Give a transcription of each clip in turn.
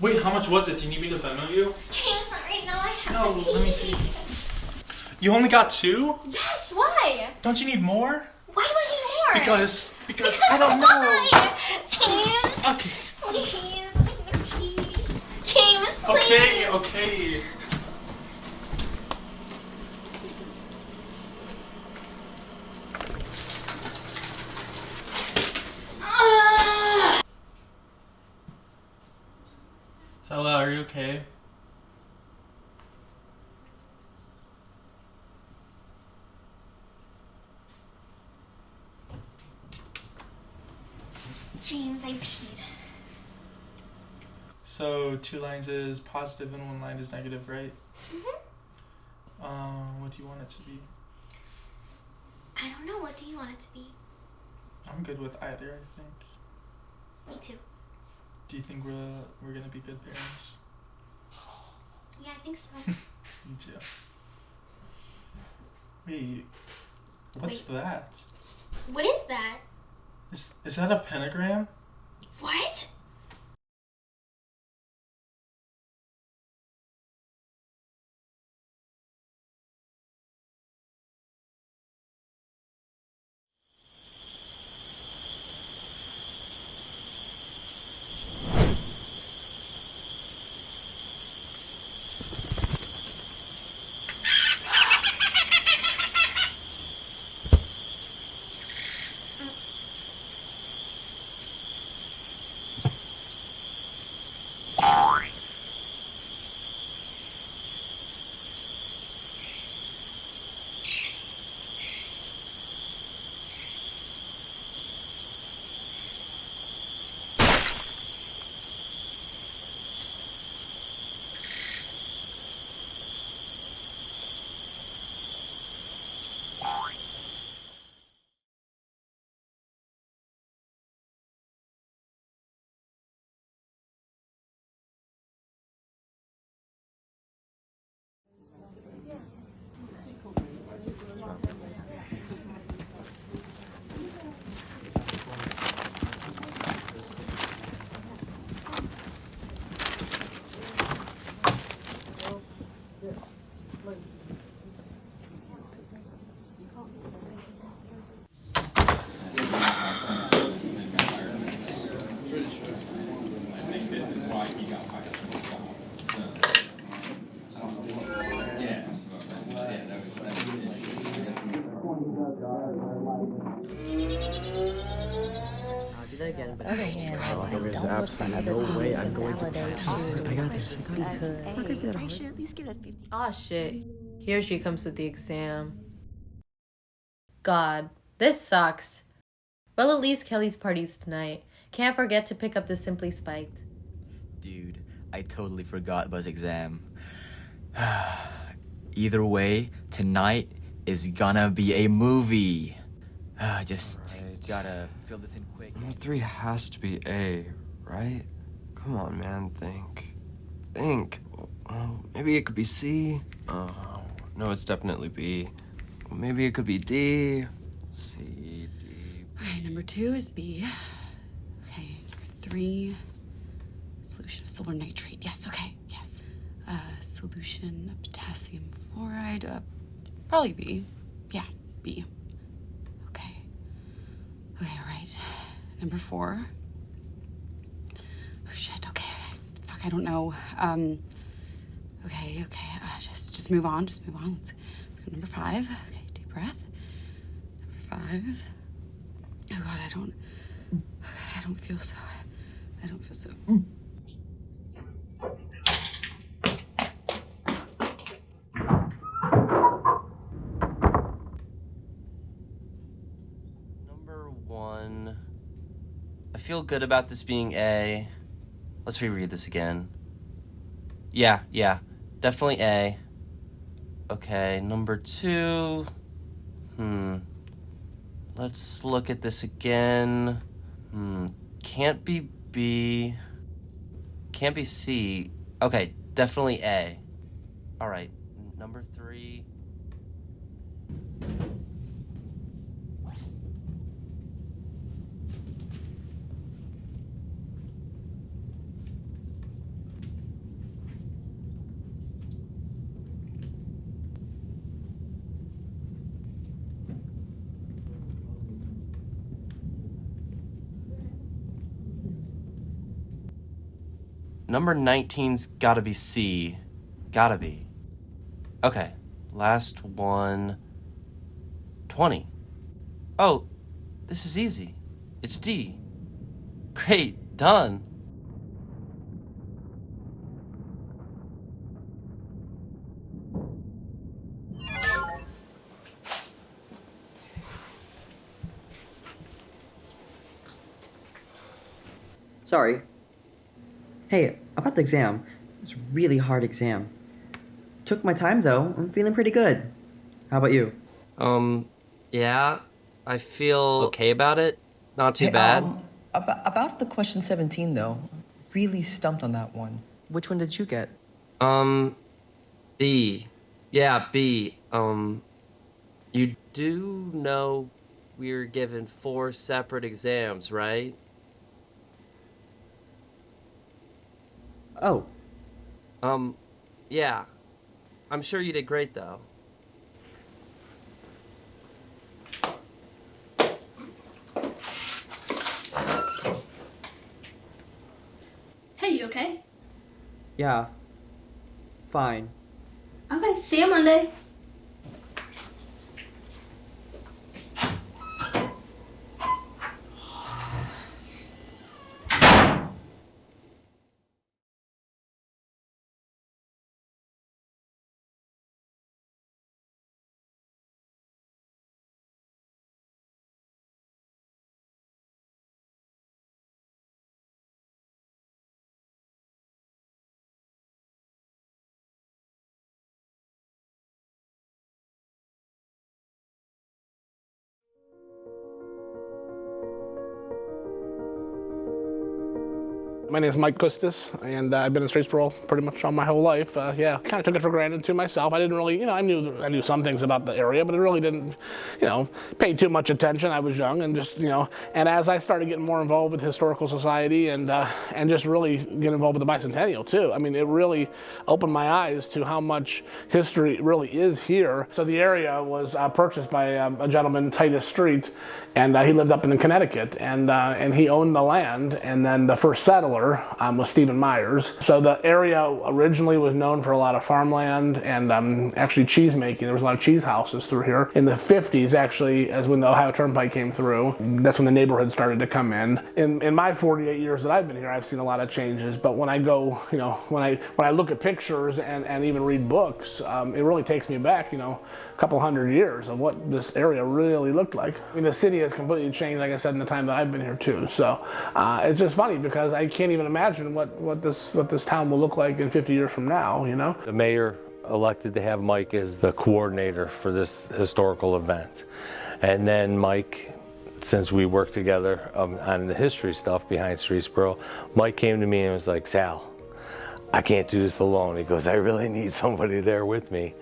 Wait, how much was it? Do you need me to Venmo you? James, not right now. I have to pee. Let me see. You only got 2? Yes, why? Don't you need more? Why do I need more? Because I don't know. James. Okay. Please. James, please. Okay. Stella, are you okay? James, I peed. So 2 lines is positive and 1 line is negative, right? What do you want it to be? I don't know. What do you want it to be? I'm good with either, I think. Me too. Do you think we're gonna be good parents? Yeah, I think so. Me too. Wait, what's that? What is that? Is that a pentagram? What? Aw, shit. Here she comes with the exam. God, this sucks. Well, at least Kelly's party's tonight. Can't forget to pick up the Simply Spiked. Dude, I totally forgot about his exam. Either way, tonight is gonna be a movie. Just gotta fill this in quick. Number 3 has to be A, right? Come on, man, think. Oh, maybe it could be C. Oh, no, it's definitely B. Maybe it could be D. C, D. Okay, number 2 is B. Okay, number 3, solution of silver nitrate. Yes, okay, yes. Solution of potassium fluoride. Probably B. Yeah, B. Okay, all right. Number 4. Oh, shit, okay. Fuck, I don't know. Okay. Just move on. Let's go number 5. Okay, deep breath. Number 5. Oh God, I don't feel so. Number 1. I feel good about this being A. Let's reread this again. Yeah, definitely A. Okay, number 2. Let's look at this again. Can't be B. Can't be C. Okay, definitely A. All right, number 3. Number 19's gotta be C. Gotta be. Okay, last one. 20. Oh, this is easy. It's D. Great, done. Sorry. Hey, about the exam. It was a really hard exam. Took my time though. I'm feeling pretty good. How about you? Yeah, I feel okay about it. Not too bad. About the question 17 though, really stumped on that one. Which one did you get? B. Yeah, B. You do know we're given 4 separate exams, right? Oh. Yeah. I'm sure you did great, though. Hey, you okay? Yeah. Fine. Okay, see you Monday. My name is Mike Custis, and I've been in Streetsboro pretty much all my whole life. Yeah, kind of took it for granted to myself. I didn't really, I knew some things about the area, but I really didn't, pay too much attention. I was young and just, and as I started getting more involved with Historical Society and just really get involved with the Bicentennial too, I mean, it really opened my eyes to how much history really is here. So the area was purchased by a gentleman, Titus Street, and he lived up in Connecticut, and he owned the land, and then the first settler was Stephen Myers. So the area originally was known for a lot of farmland and actually cheese making. There was a lot of cheese houses through here. In the 50s, actually, as when the Ohio Turnpike came through, that's when the neighborhood started to come in. In my 48 years that I've been here, I've seen a lot of changes, but when I go, when I look at pictures and even read books, it really takes me back, a couple hundred years of what this area really looked like. I mean, the city has completely changed, like I said, in the time that I've been here too. So it's just funny because I can't even imagine what this town will look like in 50 years from now, The mayor elected to have Mike as the coordinator for this historical event. And then Mike, since we worked together on the history stuff behind Streetsboro, Mike came to me and was like, Sal, I can't do this alone. He goes, I really need somebody there with me.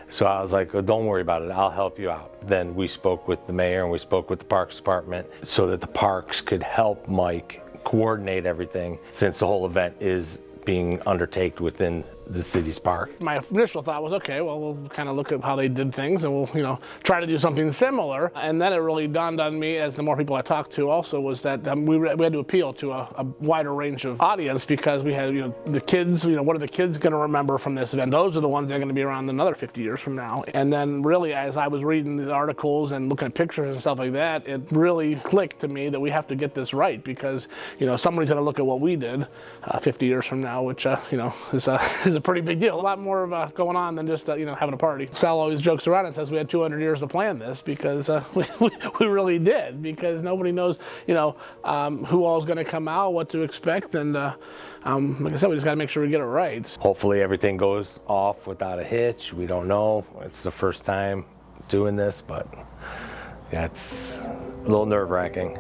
So I was like, oh, don't worry about it, I'll help you out. Then we spoke with the mayor and we spoke with the Parks Department so that the parks could help Mike coordinate everything, since the whole event is being undertaken within the city's park. My initial thought was, okay, well, we'll kind of look at how they did things and we'll, try to do something similar. And then it really dawned on me, as the more people I talked to also, was that we had to appeal to a wider range of audience, because we had, the kids, what are the kids going to remember from this event? Those are the ones that are going to be around another 50 years from now. And then really, as I was reading the articles and looking at pictures and stuff like that, it really clicked to me that we have to get this right, because, somebody's going to look at what we did 50 years from now, which, is a pretty big deal. A lot more of going on than just having a party. Sal always jokes around and says we had 200 years to plan this, because we really did, because nobody knows who all is going to come out, what to expect, and like I said, we just got to make sure we get it right. Hopefully everything goes off without a hitch. We don't know. It's the first time doing this, but yeah, it's a little nerve-wracking.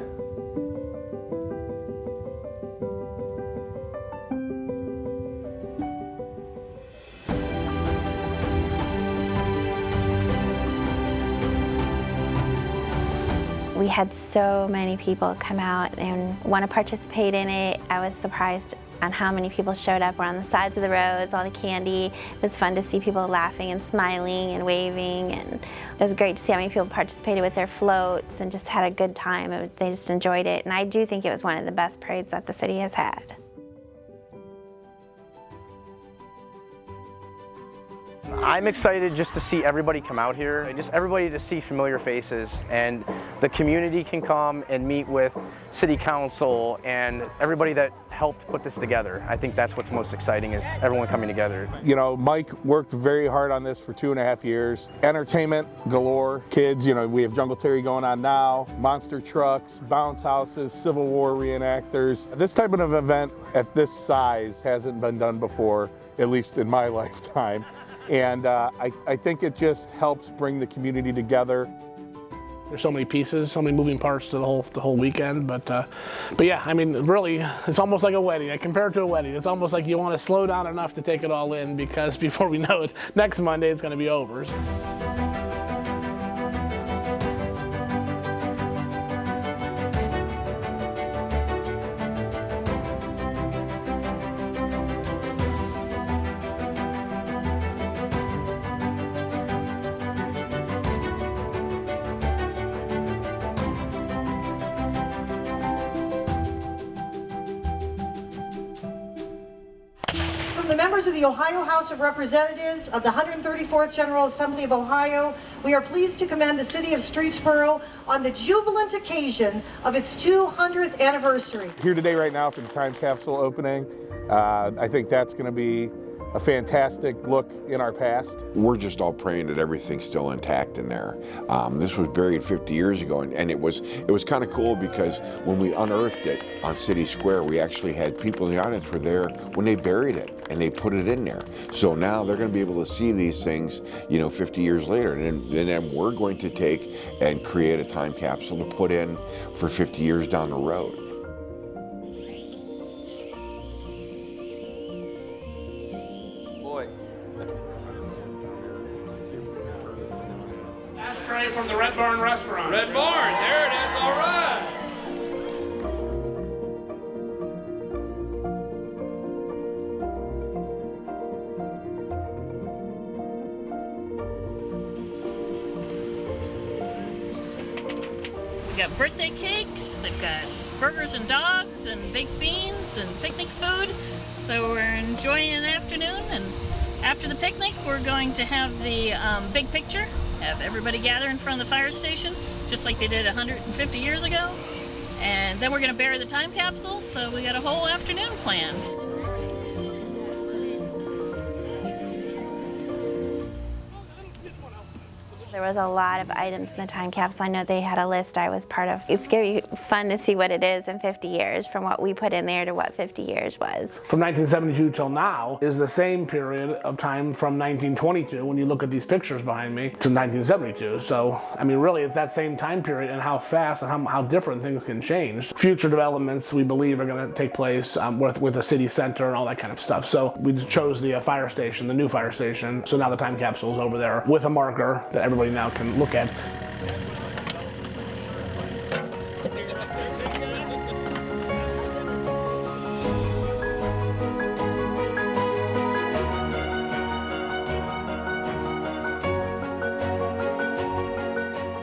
We had so many people come out and want to participate in it. I was surprised on how many people showed up. We're on the sides of the roads, all the candy. It was fun to see people laughing and smiling and waving, and it was great to see how many people participated with their floats and just had a good time. They just enjoyed it, and I do think it was one of the best parades that the city has had. I'm excited just to see everybody come out here and just everybody to see familiar faces, and the community can come and meet with city council and everybody that helped put this together. I think that's what's most exciting, is everyone coming together. You know, Mike worked very hard on this for 2.5 years. Entertainment galore, kids, you know, we have Jungle Terry going on now, monster trucks, bounce houses, Civil War reenactors. This type of event at this size hasn't been done before, at least in my lifetime. And I think it just helps bring the community together. There's so many pieces, so many moving parts to the whole weekend, but yeah, I mean, really, it's almost like a wedding. I compare it to a wedding. It's almost like you want to slow down enough to take it all in, because before we know it, next Monday it's going to be over. The members of the Ohio House of Representatives of the 134th General Assembly of Ohio, we are pleased to commend the city of Streetsboro on the jubilant occasion of its 200th anniversary. Here today right now for the time capsule opening. I think that's going to be a fantastic look in our past. We're just all praying that everything's still intact in there. This was buried 50 years ago, and it was kind of cool, because when we unearthed it on City Square, we actually had people in the audience were there when they buried it, and they put it in there. So now they're going to be able to see these things, you know, 50 years later, and then we're going to take and create a time capsule to put in for 50 years down the road. Ashtray from the Red Barn restaurant. Red Barn, there it is, all right. We've got birthday cakes, they've got burgers and dogs and baked beans and picnic food. So we're enjoying an afternoon, and after the picnic we're going to have the big picture, have everybody gather in front of the fire station, just like they did 150 years ago. And then we're going to bury the time capsule, so we got a whole afternoon planned. There was a lot of items in the time capsule. I know they had a list I was part of. It's going to be fun to see what it is in 50 years, from what we put in there to what 50 years was. From 1972 till now is the same period of time from 1922, when you look at these pictures behind me, to 1972. So, I mean, really, it's that same time period, and how fast and how different things can change. Future developments, we believe, are going to take place with the city center and all that kind of stuff. So we chose the fire station, the new fire station. So now the time capsule is over there with a marker that everybody now can look at.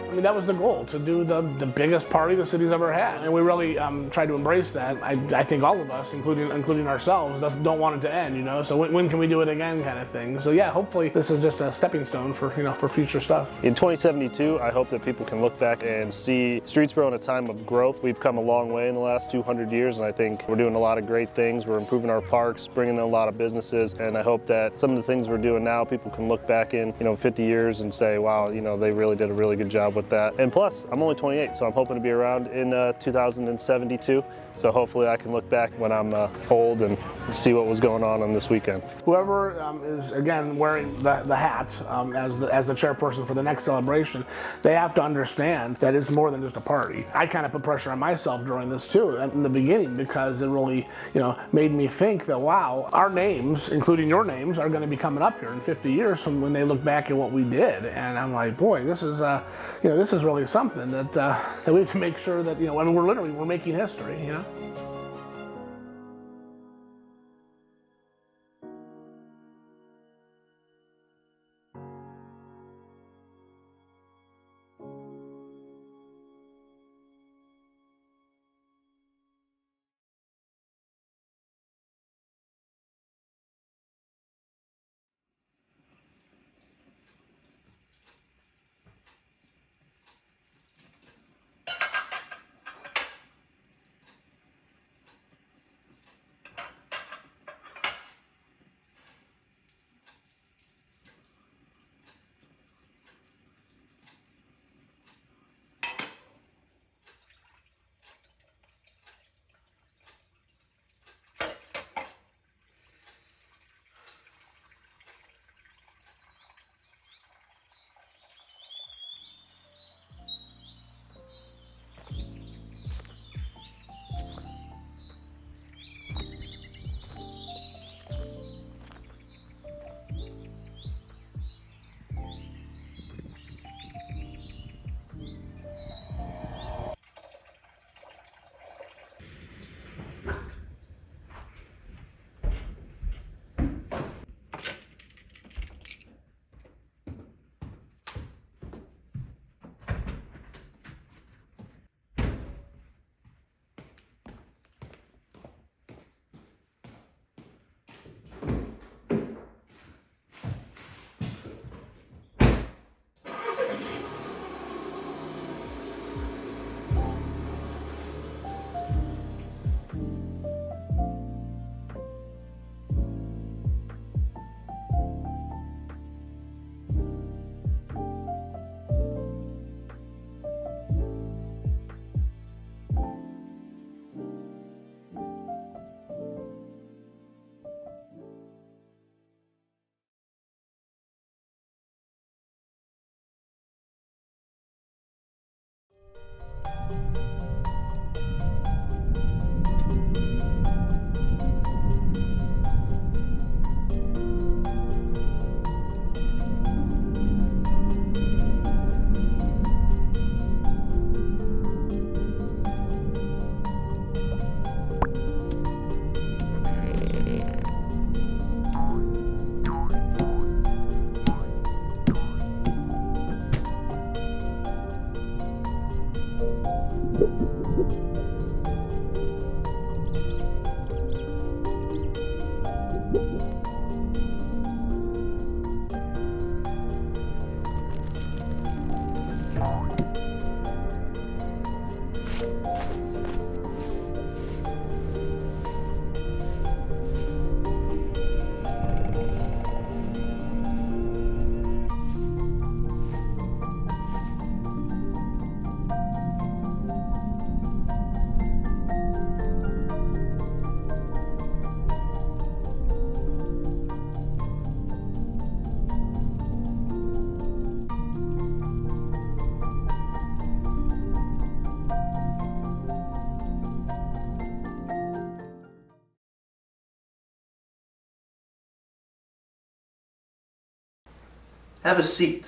I mean, that was the goal, to do the biggest party the city's ever had, and we really tried to embrace that. I think all of us, including ourselves, don't want it to end, you know. So when can we do it again, kind of thing. So yeah, hopefully this is just a stepping stone for for future stuff. In 2072, I hope that people can look back and see Streetsboro in a time of growth. We've come a long way in the last 200 years, and I think we're doing a lot of great things. We're improving our parks, bringing in a lot of businesses, and I hope that some of the things we're doing now, people can look back in 50 years and say, wow, they really did a really good job with that. And plus, I'm only 28, so I'm hoping to be around in 2072. So hopefully I can look back when I'm old and see what was going on this weekend. Whoever is, again, wearing the hat as the chairperson for the next celebration, they have to understand that it's more than just a party. I kind of put pressure on myself during this too, in the beginning, because it really, made me think that, wow, our names, including your names, are going to be coming up here in 50 years from when they look back at what we did. And I'm like, boy, this is, this is really something that we have to make sure that, I mean, we're making history, Have a seat.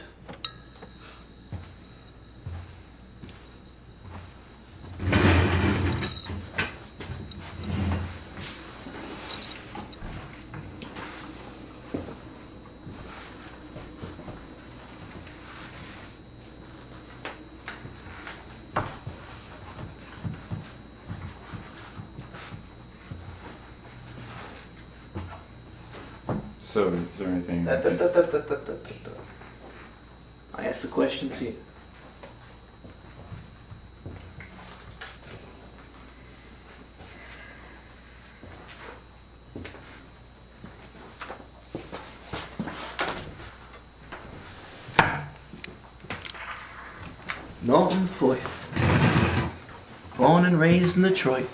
So, is there anything... I asked the questions here. Norton FOIFE. Born and raised in Detroit.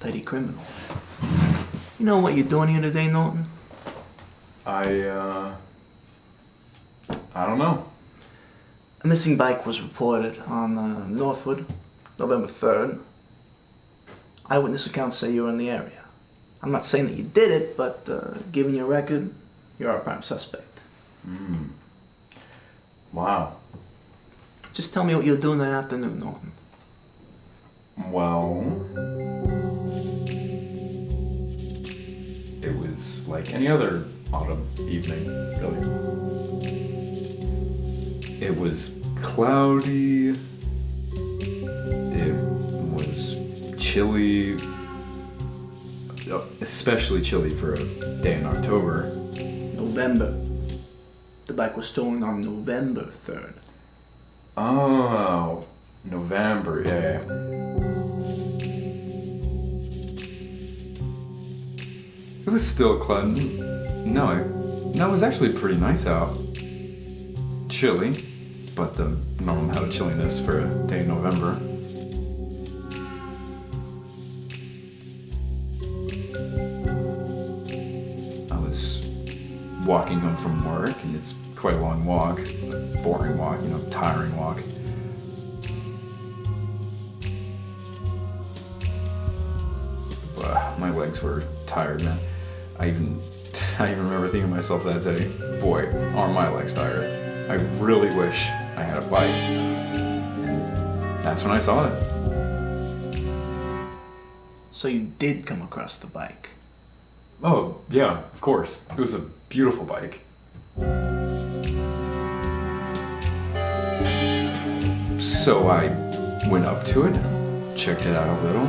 Petty criminal. You know what you're doing here today, Norton? I don't know. A missing bike was reported on Northwood, November 3rd. Eyewitness accounts say you were in the area. I'm not saying that you did it, but given your record, you're our prime suspect. Wow. Just tell me what you're doing that afternoon, Norton. Well... it was like any other autumn evening, really. It was cloudy, it was chilly, especially chilly for a day in October. November. The bike was stolen on November 3rd. Oh, November, yeah. It was still cloudy. No, it was actually pretty nice out. Chilly, but the normal amount of chilliness for a day in November. I was walking home from work, and it's quite a long walk, a boring walk, tiring walk. My legs were tired, man. I even remember thinking to myself that day, boy, are my legs tired. I really wish I had a bike. And that's when I saw it. So you did come across the bike? Oh, yeah, of course. It was a beautiful bike. So I went up to it, checked it out a little.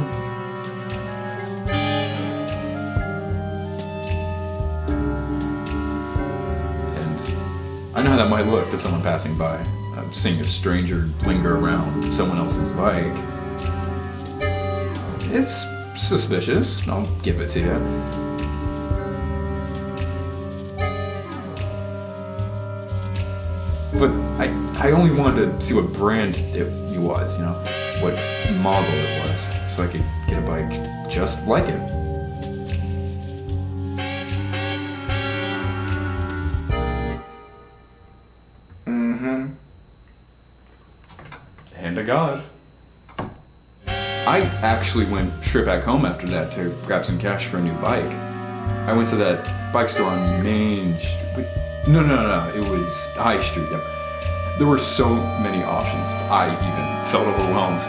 I know how that might look to someone passing by. Seeing a stranger linger around someone else's bike. It's suspicious, I'll give it to you. But I only wanted to see what brand it was, what model it was, so I could get a bike just like it. Hand to God. I actually went straight back home after that to grab some cash for a new bike. I went to that bike store on Main Street. No, it was High Street, yep. There were so many options, I even felt overwhelmed.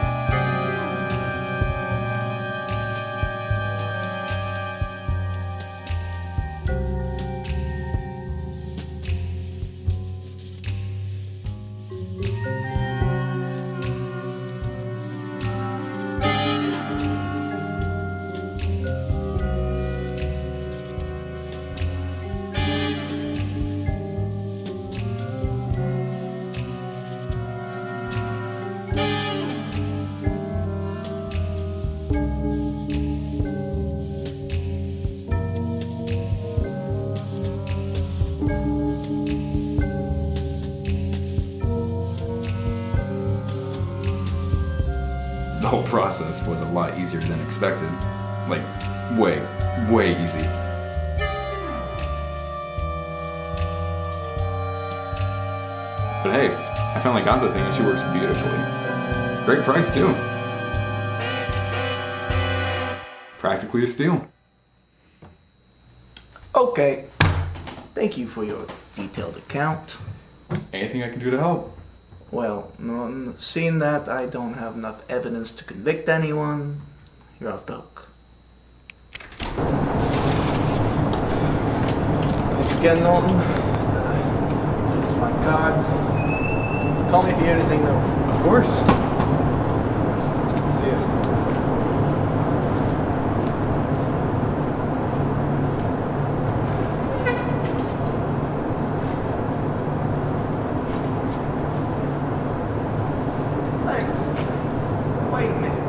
process was a lot easier than expected. Like, way, way easy. But hey, I finally got the thing and she works beautifully. Great price too. Practically a steal. Okay. Thank you for your detailed account. Anything I can do to help? Well, no, seeing that I don't have enough evidence to convict anyone, you're off the hook. Thanks again, Norton. My card. Call me if you hear anything, though. Of course. Wait a minute.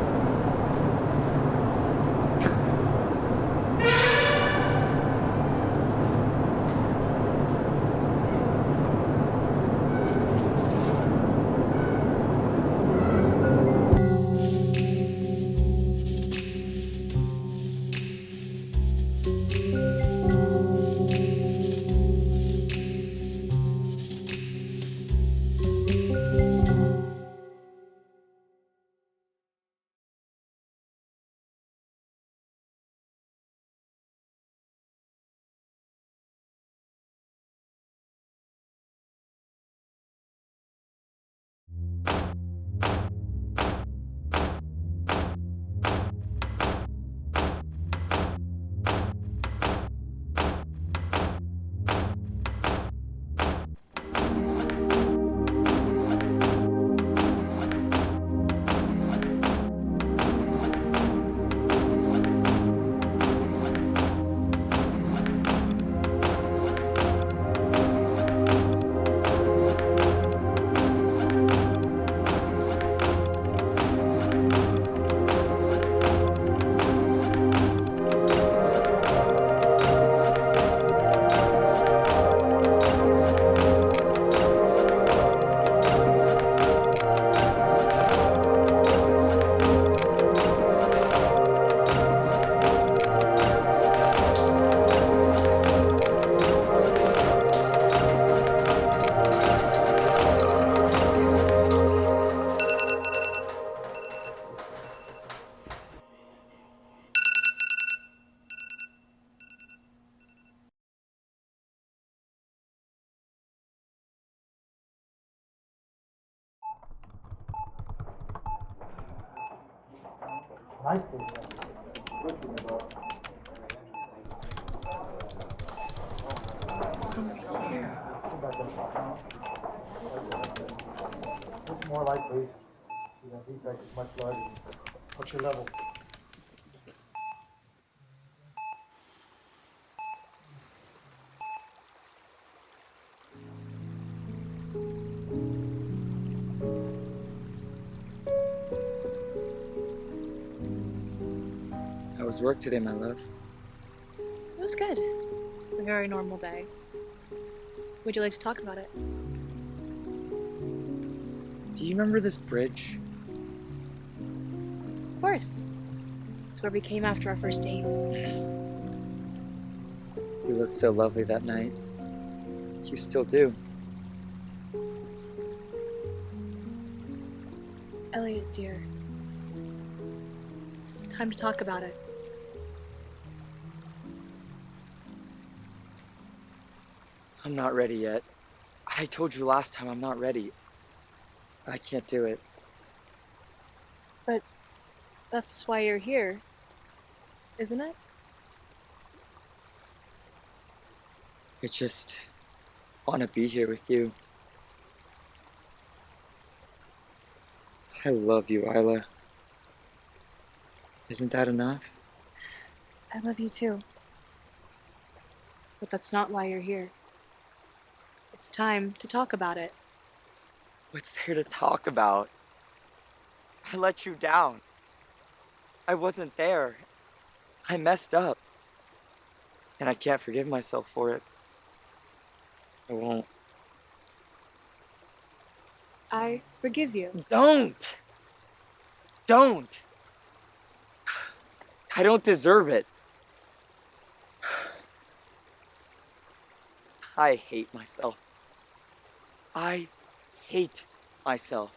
More light, please. The defect is much larger. What's your level? How was work today, my love? It was good. A very normal day. Would you like to talk about it? Do you remember this bridge? Of course. It's where we came after our first date. You looked so lovely that night. You still do. Elliot, dear. It's time to talk about it. I'm not ready yet. I told you last time I'm not ready. I can't do it. But that's why you're here, isn't it? I just want to be here with you. I love you, Isla. Isn't that enough? I love you too. But that's not why you're here. It's time to talk about it. What's there to talk about? I let you down. I wasn't there. I messed up. And I can't forgive myself for it. I won't. I forgive you. Don't! Don't! I don't deserve it. I hate myself. I hate myself.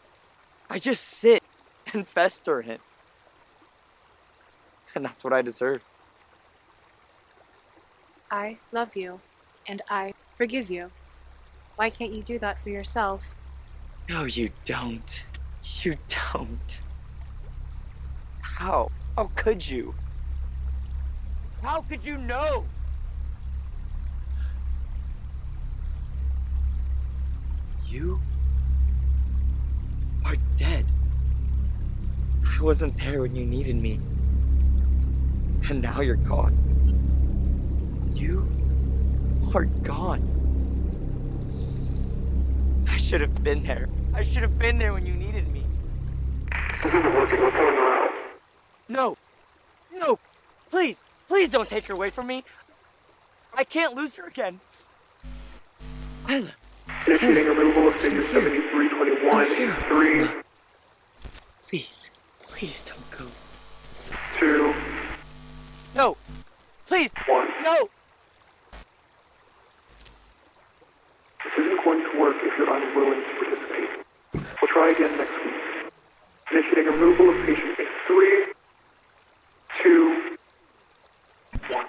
I just sit and fester in it. And that's what I deserve. I love you, and I forgive you. Why can't you do that for yourself? No, you don't. You don't. How? How could you? How could you know? You are dead. I wasn't there when you needed me. And now you're gone. You are gone. I should have been there. I should have been there when you needed me. No. No. Please. Please don't take her away from me. I can't lose her again. Initiating removal of figure 7321 3. Please. Please don't go. 2. No. Please. 1. No. This isn't going to work if you're unwilling to participate. We'll try again next week. Initiating removal of patient in 3, 2, 1.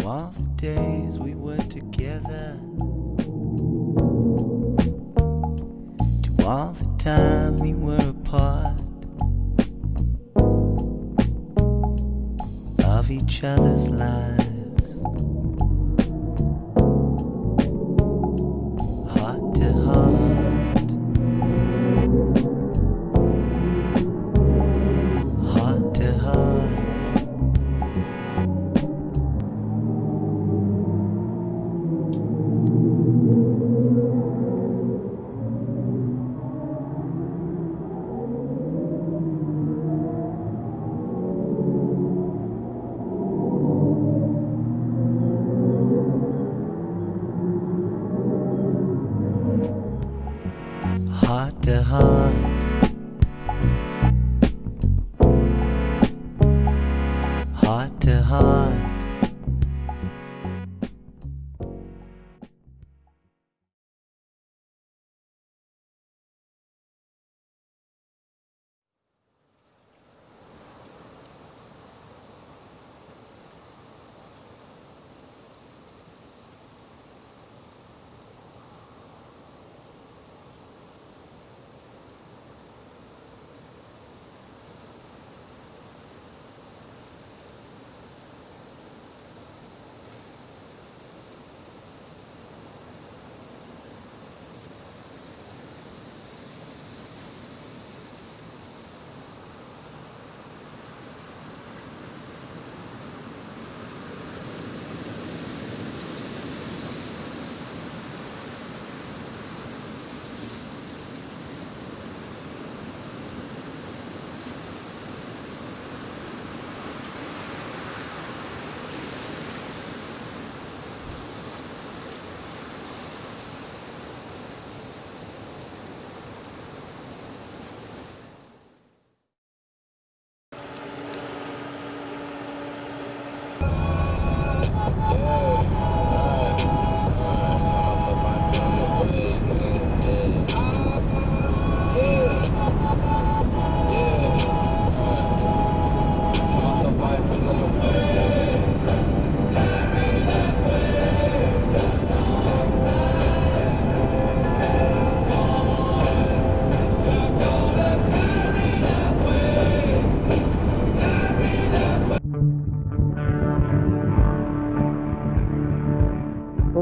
All the days we were together, to all the time we were apart of each other's lives, heart to heart, heart to heart. Heart to heart, heart to heart.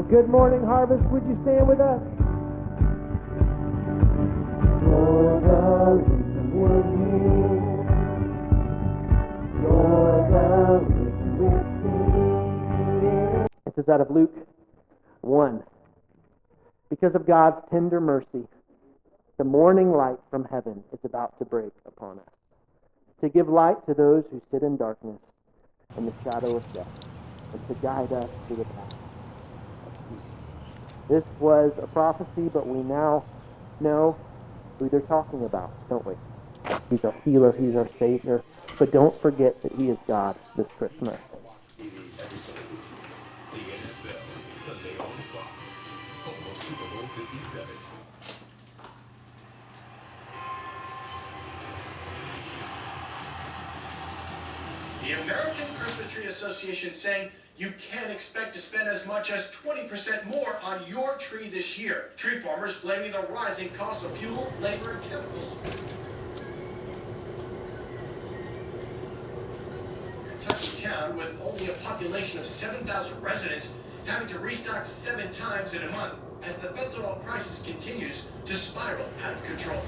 Good morning, Harvest. Would you stand with us? You're the reason we're here. You're the reason we're here. This is out of Luke 1. Because of God's tender mercy, the morning light from heaven is about to break upon us, to give light to those who sit in darkness and the shadow of death, and to guide us to the path of peace. This was a prophecy, but we now know who they're talking about, don't we? He's our healer, he's our Savior, but don't forget that he is God this Christmas. The American Christmas Tree Association saying you can expect to spend as much as 20% more on your tree this year. Tree farmers blaming the rising cost of fuel, labor, and chemicals. Kentucky town with only a population of 7,000 residents having to restock 7 times in a month as the fentanyl crisis continues to spiral out of control.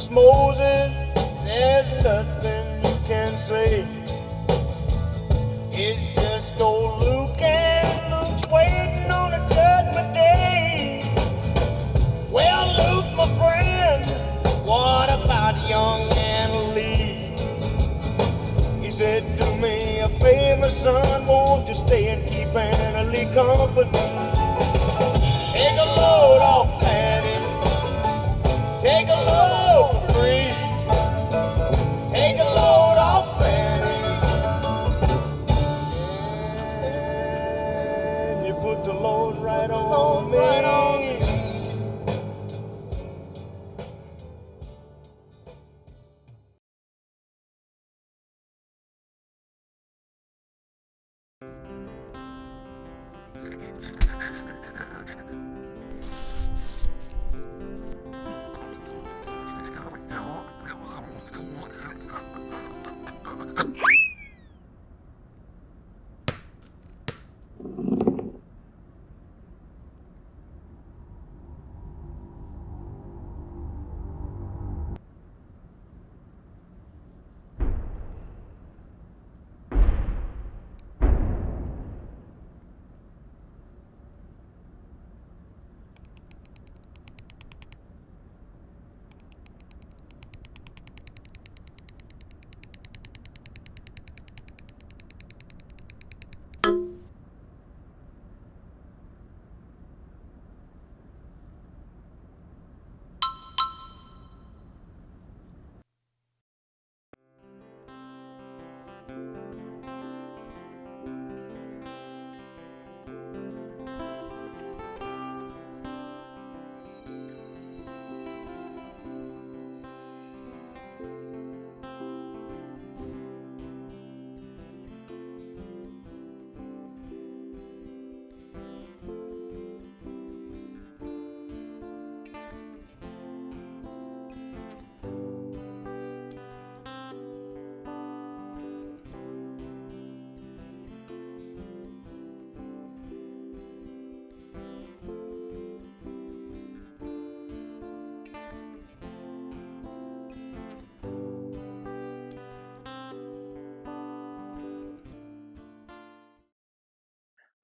Miss Moses, there's nothing you can say. It's just old Luke, and Luke's waiting on a judgment day. Well, Luke, my friend, what about young Anna Lee? He said, do me a favor, son, won't you stay and keep Anna Lee company? Take a load off Patty, take a load for free, take a load off Patty, and you put the load right on me.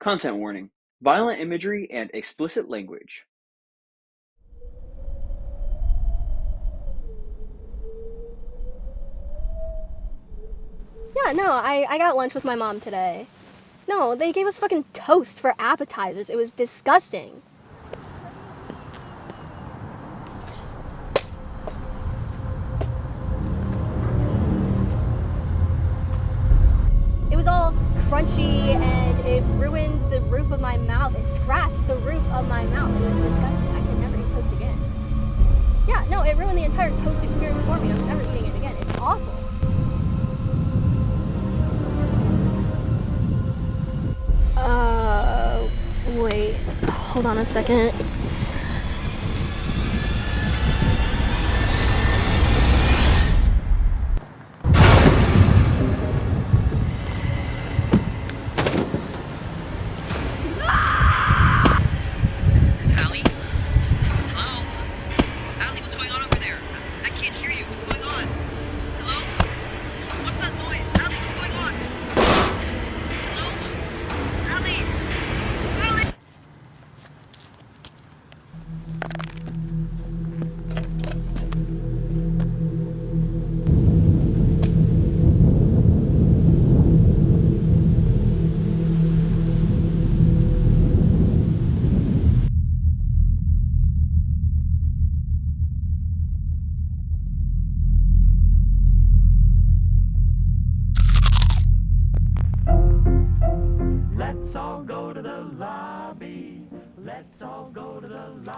Content warning: violent imagery and explicit language. Yeah, no, I got lunch with my mom today. No, they gave us fucking toast for appetizers. It was disgusting. It was all crunchy and it ruined the roof of my mouth. It scratched the roof of my mouth. It was disgusting. I can never eat toast again. Yeah, no, it ruined the entire toast experience for me. I'm never eating it again. It's awful. Wait, hold on a second.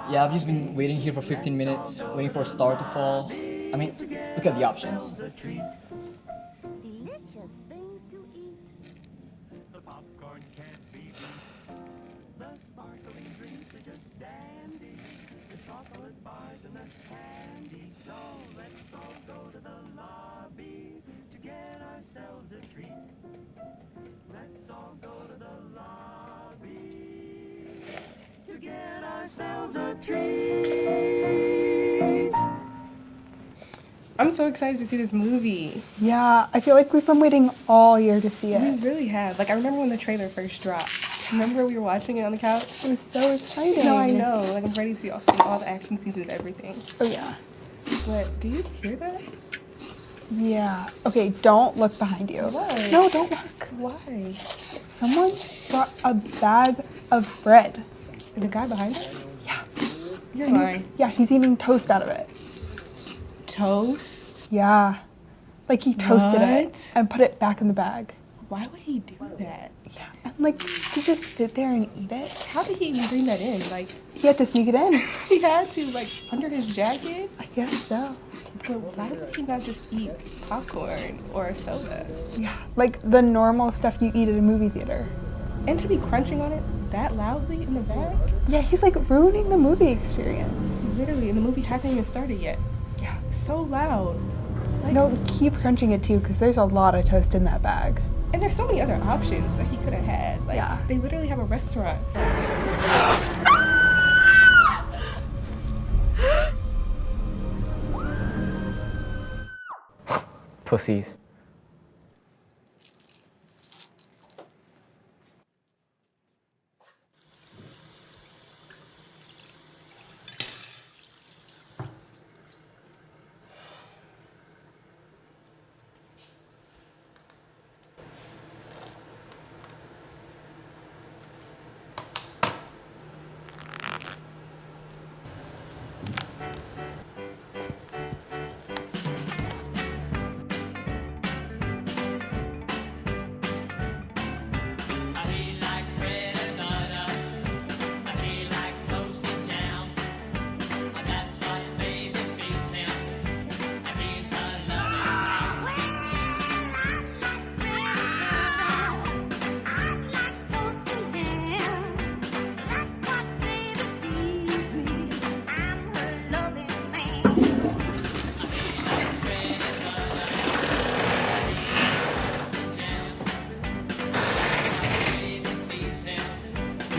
Yeah, I've just been waiting here for 15 minutes, waiting for a star to fall. I mean, look at the options. I'm so excited to see this movie. Yeah, I feel like we've been waiting all year to see it. We really have. Like, I remember when the trailer first dropped. Remember we were watching it on the couch? It was so exciting. No, I know. Like, I'm ready to see all the action scenes and everything. Oh, yeah. But do you hear that? Yeah. Okay, don't look behind you. Why? No, don't look. Why? Someone brought a bag of bread. The guy behind us? Yeah. You're And lying. he's eating toast out of it. Toast? Yeah. Like he toasted What? it and put it back in the bag. Why would he do that? Yeah. And like, he just sit there and eat it. How did he even bring that in? Like, he had to sneak it in. He had to, like, under his jacket? I guess so. But why would he not just eat popcorn or a soda? Yeah. Like the normal stuff you eat at a movie theater. And to be crunching on it that loudly in the bag? Yeah, he's like ruining the movie experience. Literally, and the movie hasn't even started yet. Yeah. So loud. Like, no, keep crunching it too, because there's a lot of toast in that bag. And there's so many other options that he could have had. Like, they literally have a restaurant. Pussies.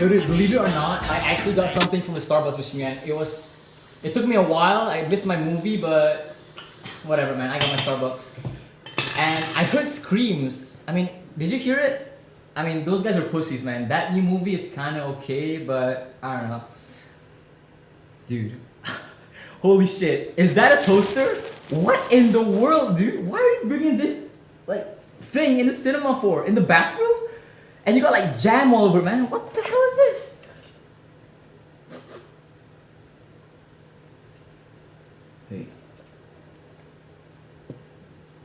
Yo, dude, believe it or not, I actually got something from the Starbucks machine, man. It took me a while. I missed my movie, but whatever, man. I got my Starbucks. And I heard screams. I mean, did you hear it? I mean, those guys are pussies, man. That new movie is kind of okay, but I don't know. Dude. Holy shit. Is that a toaster? What in the world, dude? Why are you bringing this, like, thing in the cinema for? In the bathroom? And you got like jam all over, man. What the hell is this? Hey.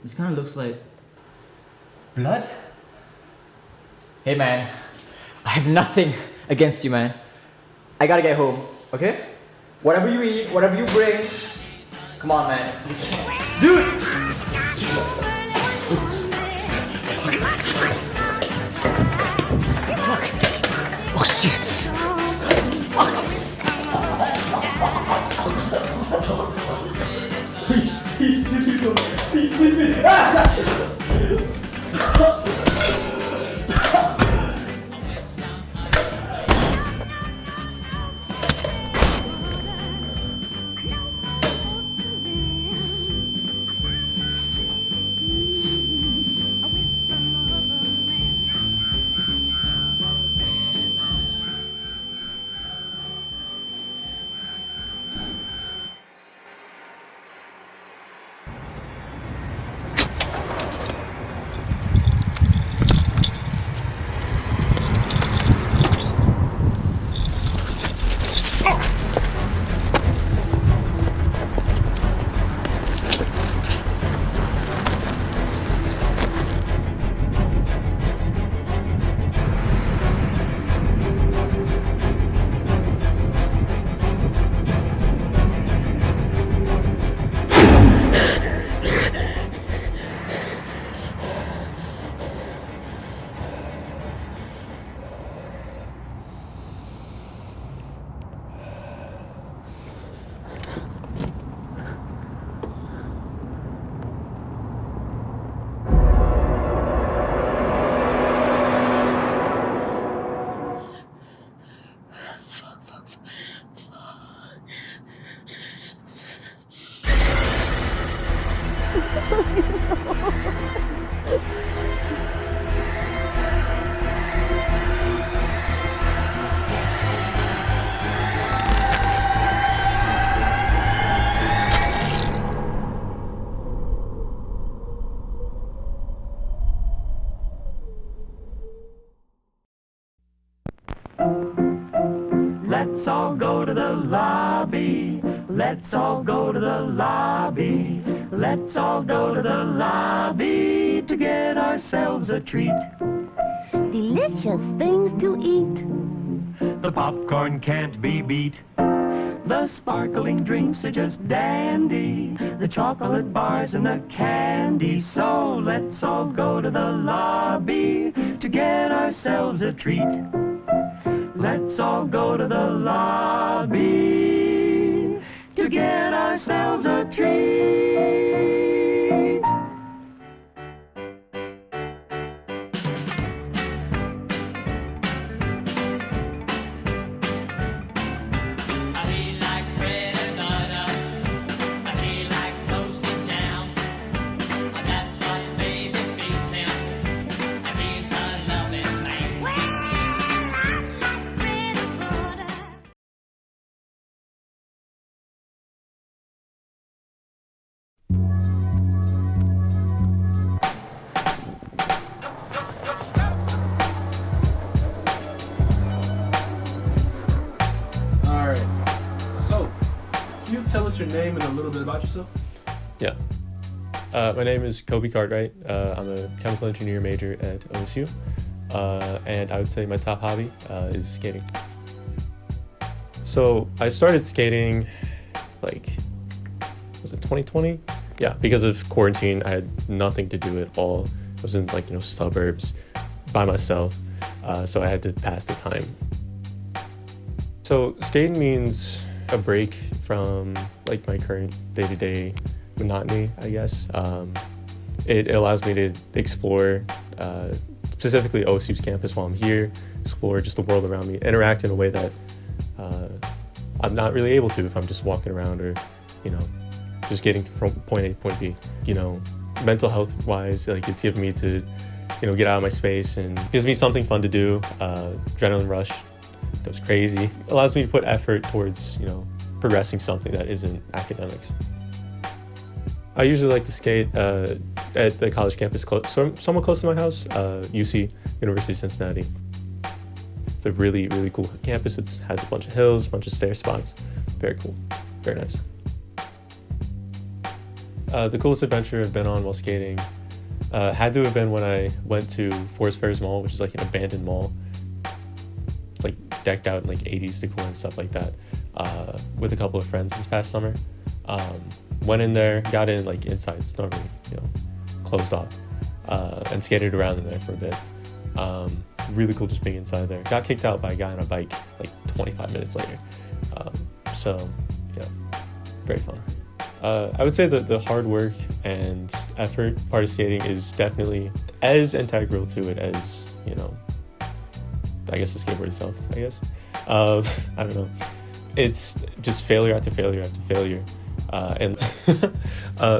This kind of looks like blood. Hey, man. I have nothing against you, man. I gotta get home, okay? Whatever you eat, whatever you bring. Come on, man. Dude! Oh shit! Fuck! Please, keep going. Please. Let's all go to the lobby. Let's all go to the lobby. Let's all go to the lobby to get ourselves a treat. Delicious things to eat. The popcorn can't be beat. The sparkling drinks are just dandy. The chocolate bars and the candy. So let's all go to the lobby to get ourselves a treat. Let's all go to the lobby to get ourselves a treat. He likes bread and butter. He likes toasted jam. That's what baby feeds him. He's a loving man. Alright. So, can you tell us your name and a little bit about yourself? Yeah. My name is Kobe Cartwright. I'm a chemical engineer major at OSU. And I would say my top hobby is skating. So I started skating like, was it 2020? Yeah, because of quarantine, I had nothing to do at all. I was in like, suburbs by myself. So I had to pass the time. So skating means a break from like my current day-to-day monotony, I guess. It allows me to explore specifically OSU's campus while I'm here, explore just the world around me, interact in a way that I'm not really able to if I'm just walking around or, just getting from point A to point B. Mental health wise, like it's given me to, get out of my space and gives me something fun to do. Adrenaline rush goes crazy. Allows me to put effort towards, progressing something that isn't academics. I usually like to skate at the college campus somewhat close to my house, UC, University of Cincinnati. It's a really, really cool campus. It has a bunch of hills, a bunch of stair spots. Very cool, very nice. The coolest adventure I've been on while skating had to have been when I went to Forest Fairs Mall, which is like an abandoned mall. It's like decked out in like 80s decor and stuff like that, with a couple of friends this past summer. Went in there, got in like inside, it's not really, closed off, and skated around in there for a bit. Really cool just being inside there. Got kicked out by a guy on a bike like 25 minutes later. So yeah, very fun. I would say that the hard work and effort part of skating is definitely as integral to it as, I guess the skateboard itself, I guess. I don't know. It's just failure after failure after failure. And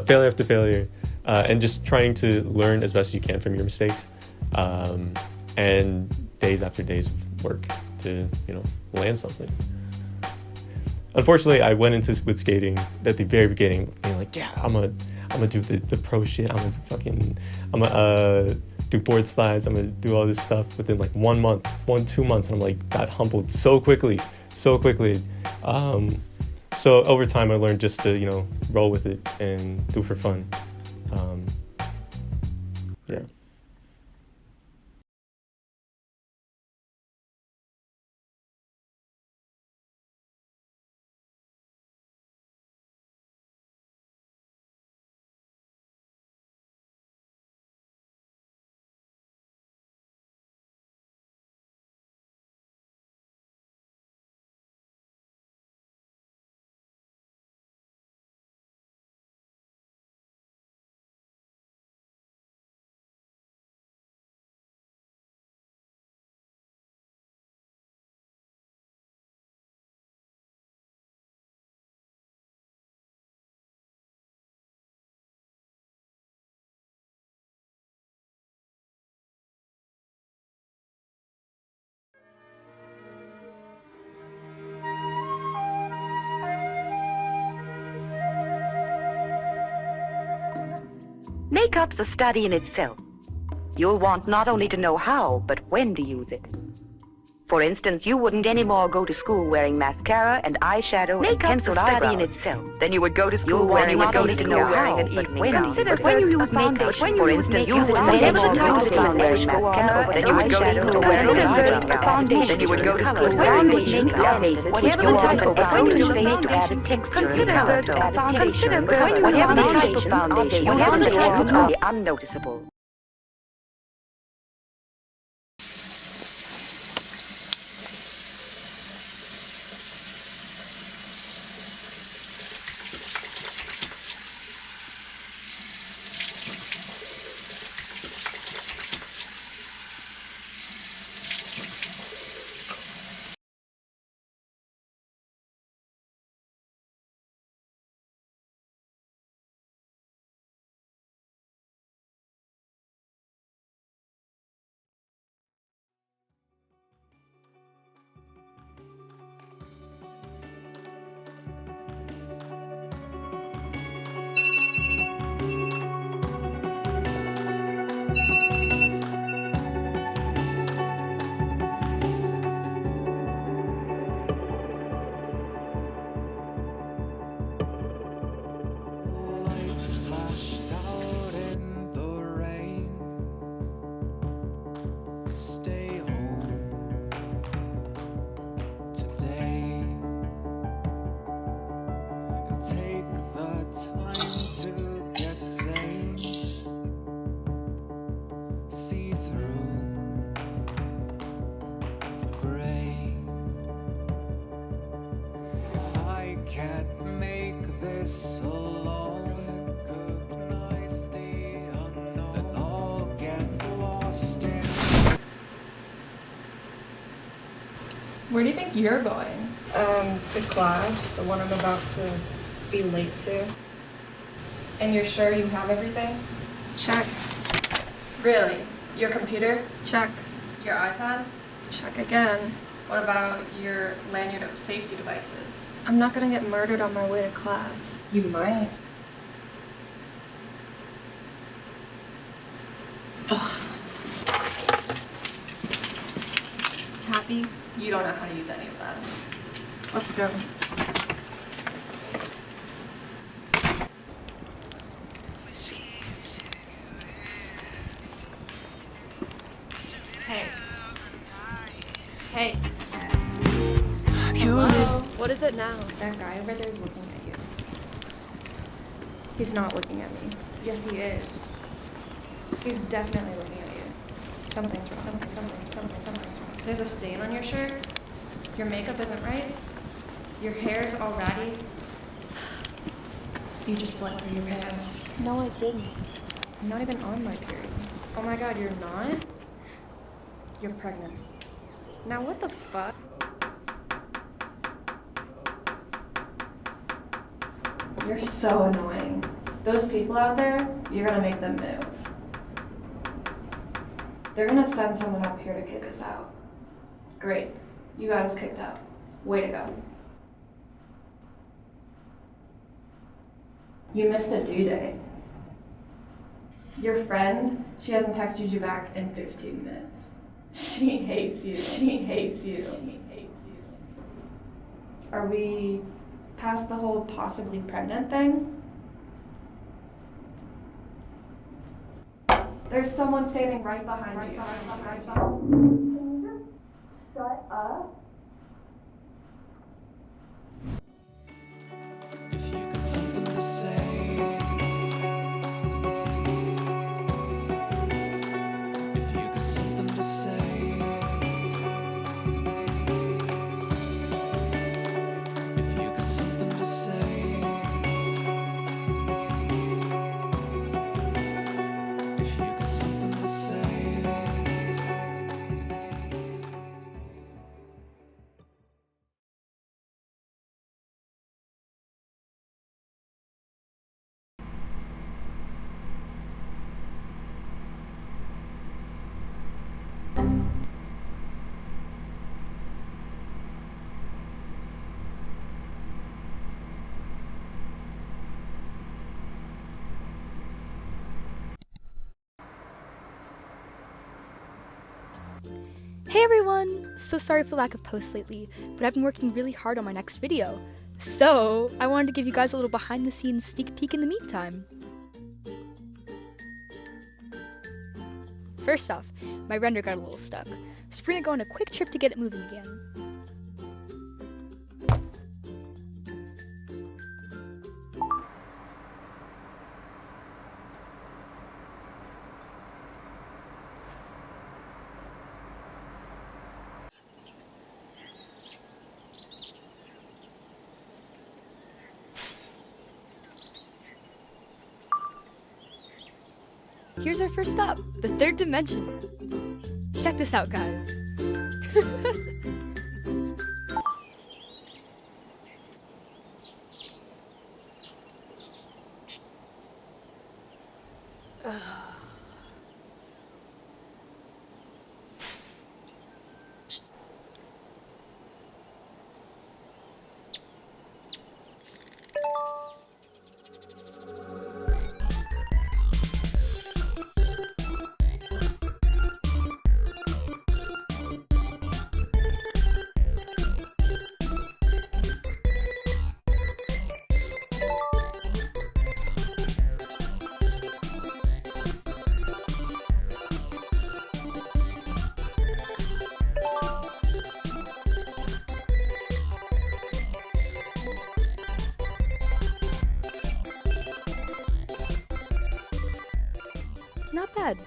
failure after failure, and just trying to learn as best you can from your mistakes, and days after days of work to land something. Unfortunately, I went into with skating at the very beginning being like, yeah, I'm gonna do the pro shit. I'm gonna do board slides. I'm gonna do all this stuff within like 2 months, and I'm like got humbled so quickly. So over time, I learned just to, roll with it and do it for fun. Yeah. Makeup's a study in itself. You'll want not only to know how, but when to use it. For instance, you wouldn't anymore go to school wearing mascara and eyeshadow and penciled eyebrows. In itself. Then you would go to school wearing not only to know wearing an evening gown. Consider when you use foundation. For instance, you wouldn't anymore go to school wearing mascara. Then you would go to school wearing an evening gown. Then you would go to school wearing foundation. Whatever the type of foundation you face to add a texture and color to add a foundation. Whatever the type of foundation, whatever the type of foundation, unnoticeable. Where do you think you're going? To class, the one I'm about to be late to. And you're sure you have everything? Check. Really? Your computer? Check. Your iPad? Check again. What about your lanyard of safety devices? I'm not gonna get murdered on my way to class. You might. Ugh. Happy? You don't know how to use any of that. Let's go. Hey. Hey. Hello? What is it now? That guy over there is looking at you. He's not looking at me. Yes, he is. He's definitely looking at you. Something's wrong. Something. There's a stain on your shirt. Your makeup isn't right. Your hair's all ratty. You just bled through your pants. No, I didn't. I'm not even on my period. Oh my god, you're not? You're pregnant. Now what the fuck? You're so annoying. Those people out there, you're gonna make them move. They're gonna send someone up here to kick us out. Great. You got us kicked out. Way to go. You missed a due date. Your friend, she hasn't texted you back in 15 minutes. She hates you. Are we past the whole possibly pregnant thing? There's someone standing right behind you. Shut up. If you got something to say, if you got something to say, if you got something to say, if you got something to say. Hey everyone! So sorry for the lack of posts lately, but I've been working really hard on my next video. So, I wanted to give you guys a little behind the scenes sneak peek in the meantime. First off, my render got a little stuck, so we're gonna go on a quick trip to get it moving again. Here's our first stop, the third dimension. Check this out, guys. Not bad.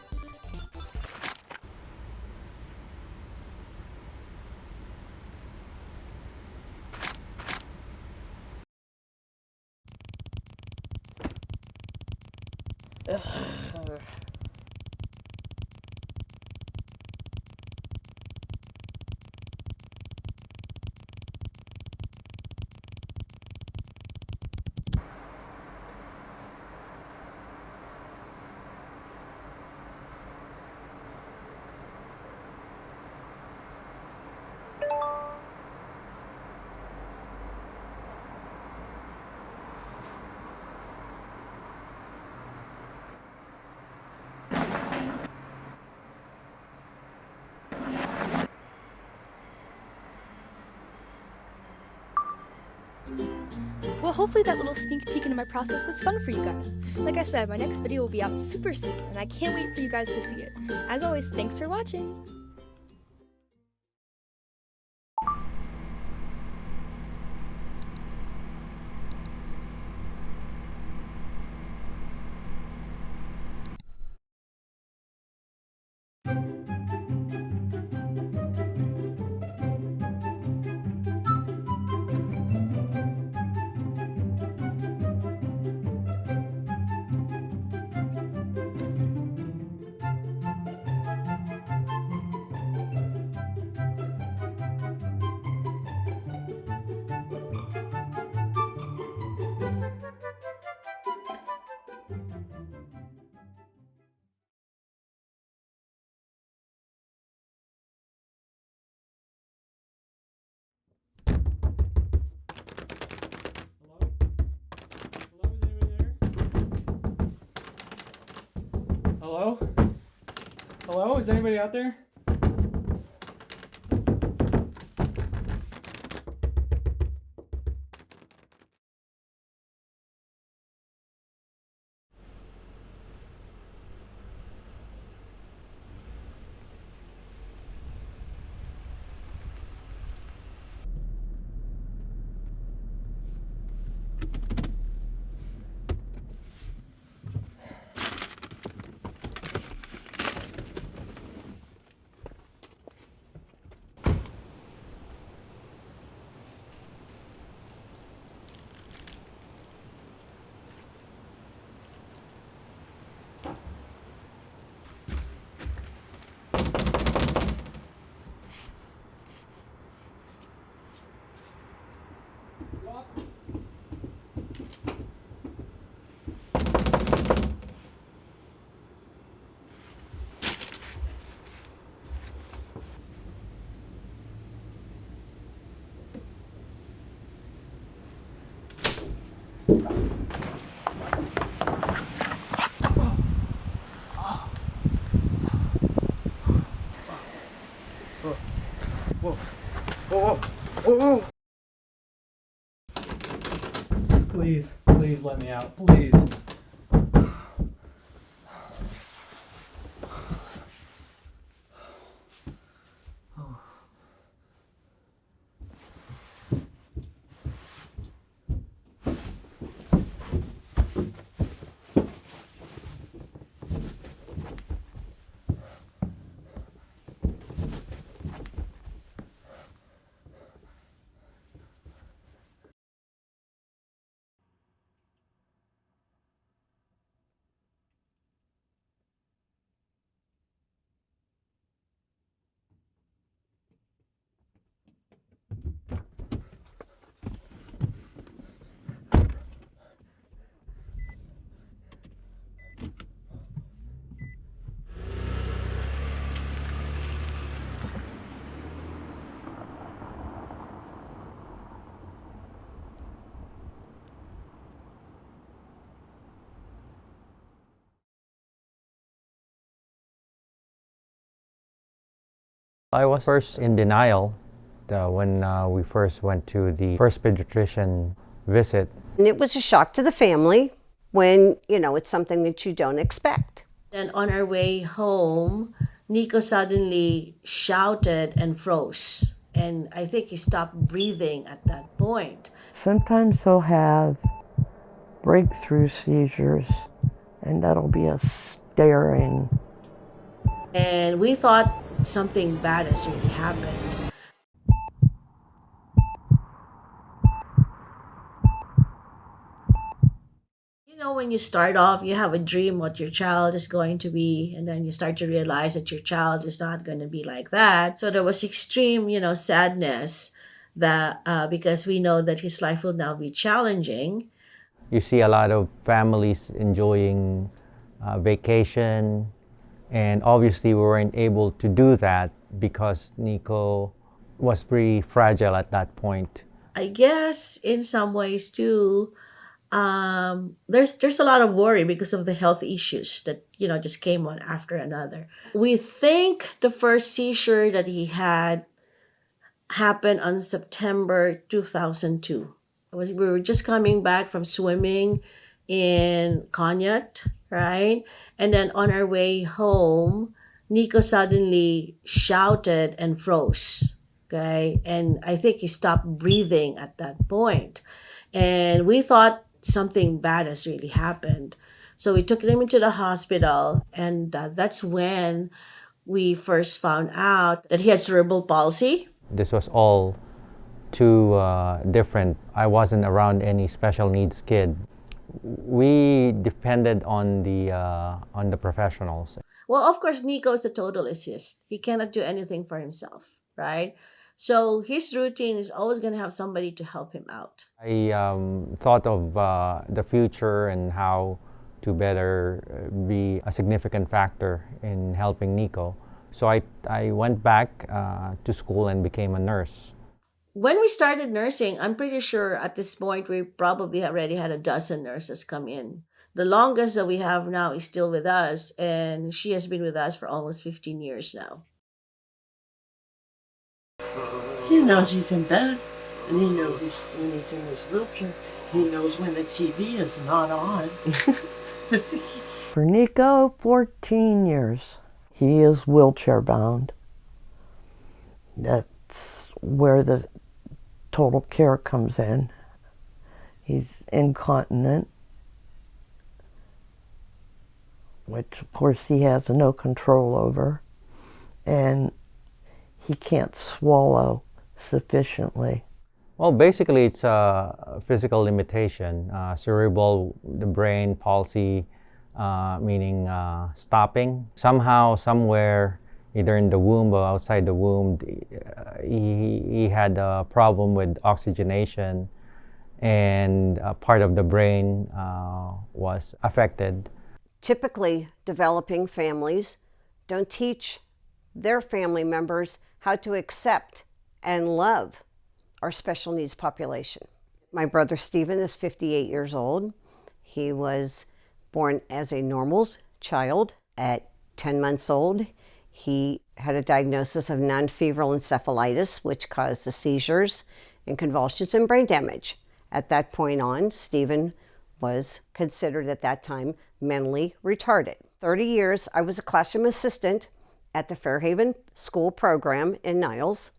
Well, hopefully that little sneak peek into my process was fun for you guys. Like I said, my next video will be out super soon, and I can't wait for you guys to see it. As always, thanks for watching! Hello? Hello? Is anybody out there? Oh! Please, please let me out, please. I was first in denial when we first went to the first pediatrician visit. And it was a shock to the family when, it's something that you don't expect. And on our way home, Nico suddenly shouted and froze. And I think he stopped breathing at that point. Sometimes he'll have breakthrough seizures, and that'll be a staring. And we thought something bad has really happened. When you start off, you have a dream what your child is going to be, and then you start to realize that your child is not going to be like that. So there was extreme, sadness that because we know that his life will now be challenging. You see a lot of families enjoying vacation, and obviously we weren't able to do that because Nico was pretty fragile at that point. I guess in some ways too, there's a lot of worry because of the health issues that just came one after another. We think the first seizure that he had happened on September 2002. We were just coming back from swimming in Conneaut, right? And then on our way home, Nico suddenly shouted and froze. Okay, and I think he stopped breathing at that point, and we thought something bad has really happened. So we took him into the hospital, and that's when we first found out that he had cerebral palsy. This was all too different. I wasn't around any special needs kid. We depended on the professionals. Well, of course, Nico is a totalist. He cannot do anything for himself, right? So his routine is always going to have somebody to help him out. I thought of the future and how to better be a significant factor in helping Nico. So I went back to school and became a nurse. When we started nursing, I'm pretty sure at this point we probably already had a dozen nurses come in. The longest that we have now is still with us, and she has been with us for almost 15 years now. He knows he's in bed, and he knows when he's in his wheelchair. He knows when the TV is not on. For Nico, 14 years. He is wheelchair bound. That's where the total care comes in. He's incontinent, which of course he has no control over, and he can't swallow sufficiently. Well, basically it's a physical limitation, cerebral, the brain palsy, meaning stopping. Somehow, somewhere, either in the womb or outside the womb, he had a problem with oxygenation, and part of the brain was affected. Typically, developing families don't teach their family members how to accept and love our special needs population. My brother Stephen is 58 years old. He was born as a normal child. At 10 months old, he had a diagnosis of non-febrile encephalitis, which caused the seizures and convulsions and brain damage. At that point on, Stephen was considered at that time mentally retarded. 30 years, I was a classroom assistant at the Fairhaven School program in Niles.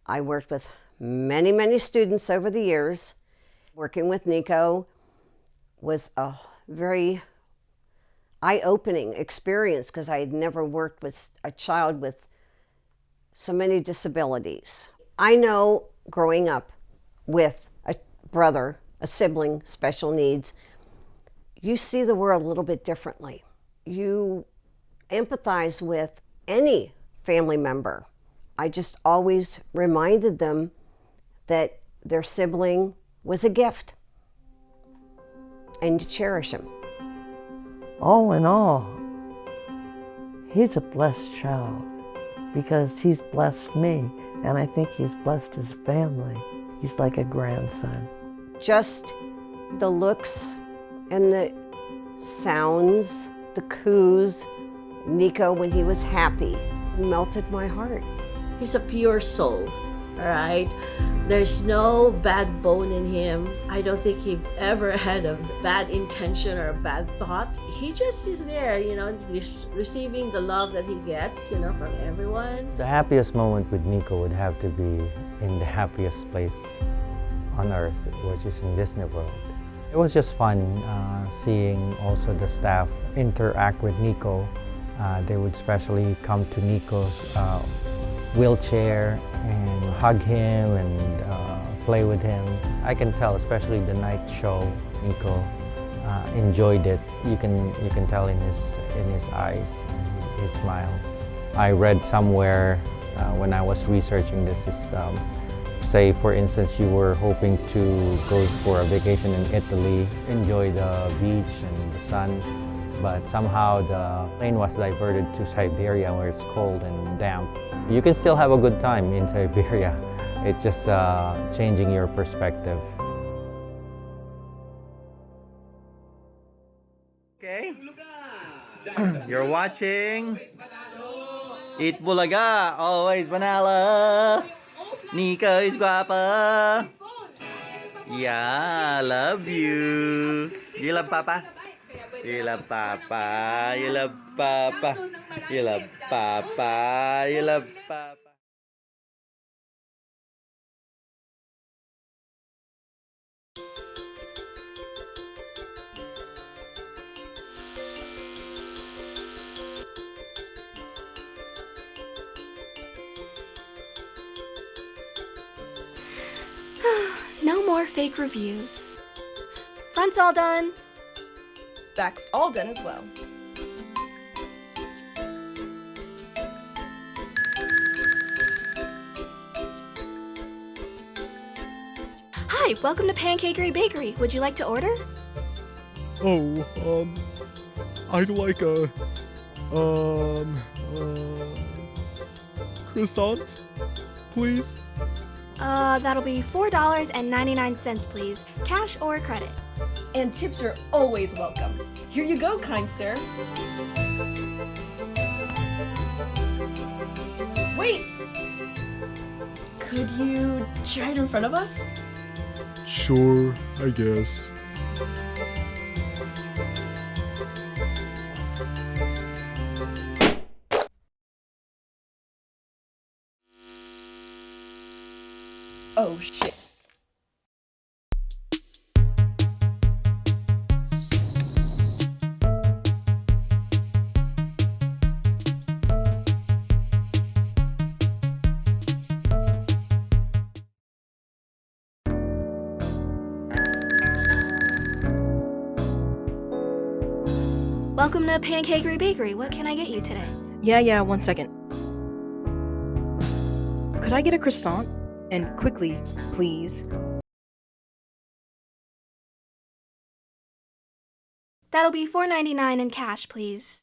I worked with many, many students over the years. Working with Nico was a very eye-opening experience because I had never worked with a child with so many disabilities. I know growing up with a brother, a sibling, special needs, you see the world a little bit differently. You empathize with any family member. I just always reminded them that their sibling was a gift and to cherish him. All in all, he's a blessed child because he's blessed me, and I think he's blessed his family. He's like a grandson. Just the looks and the sounds, the coos, Nico when he was happy, melted my heart. He's a pure soul, all right? There's no bad bone in him. I don't think he ever had a bad intention or a bad thought. He just is there, receiving the love that he gets, from everyone. The happiest moment with Nico would have to be in the happiest place on earth, which is in Disney World. It was just fun seeing also the staff interact with Nico. They would especially come to Nico's wheelchair and hug him and play with him. I can tell, especially the night show, Nico enjoyed it. You can tell in his eyes, his smiles. I read somewhere when I was researching this is say for instance you were hoping to go for a vacation in Italy, enjoy the beach and the sun, but somehow the plane was diverted to Siberia where it's cold and damp. You can still have a good time in Siberia. It's just changing your perspective. Okay, you're watching Eat Bulaga, always Manala. Nico is guapa. Yeah, love you. You love Papa? You love Papa. You love Papa. You love Papa. You love Papa. No more fake reviews. Front's all done. Back's all done as well. Hi, welcome to Pancakery Bakery. Would you like to order? Oh, I'd like a, croissant, please. That'll be $4.99, please. Cash or credit. And tips are always welcome. Here you go, kind sir. Wait! Could you try it in front of us? Sure, I guess. Oh, shit. Welcome to Pancakery Bakery. What can I get you today? Yeah, 1 second. Could I get a croissant? And quickly, please. That'll be $4.99 in cash, please.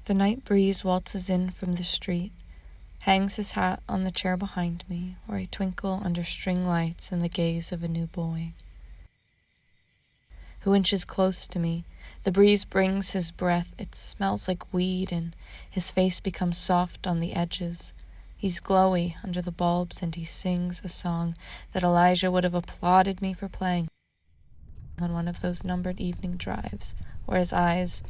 The night breeze waltzes in from the street, hangs his hat on the chair behind me, where I twinkle under string lights in the gaze of a new boy who inches close to me. The breeze brings his breath. It smells like weed, and his face becomes soft on the edges. He's glowy under the bulbs, and he sings a song that Elijah would have applauded me for playing on one of those numbered evening drives, where his eyes,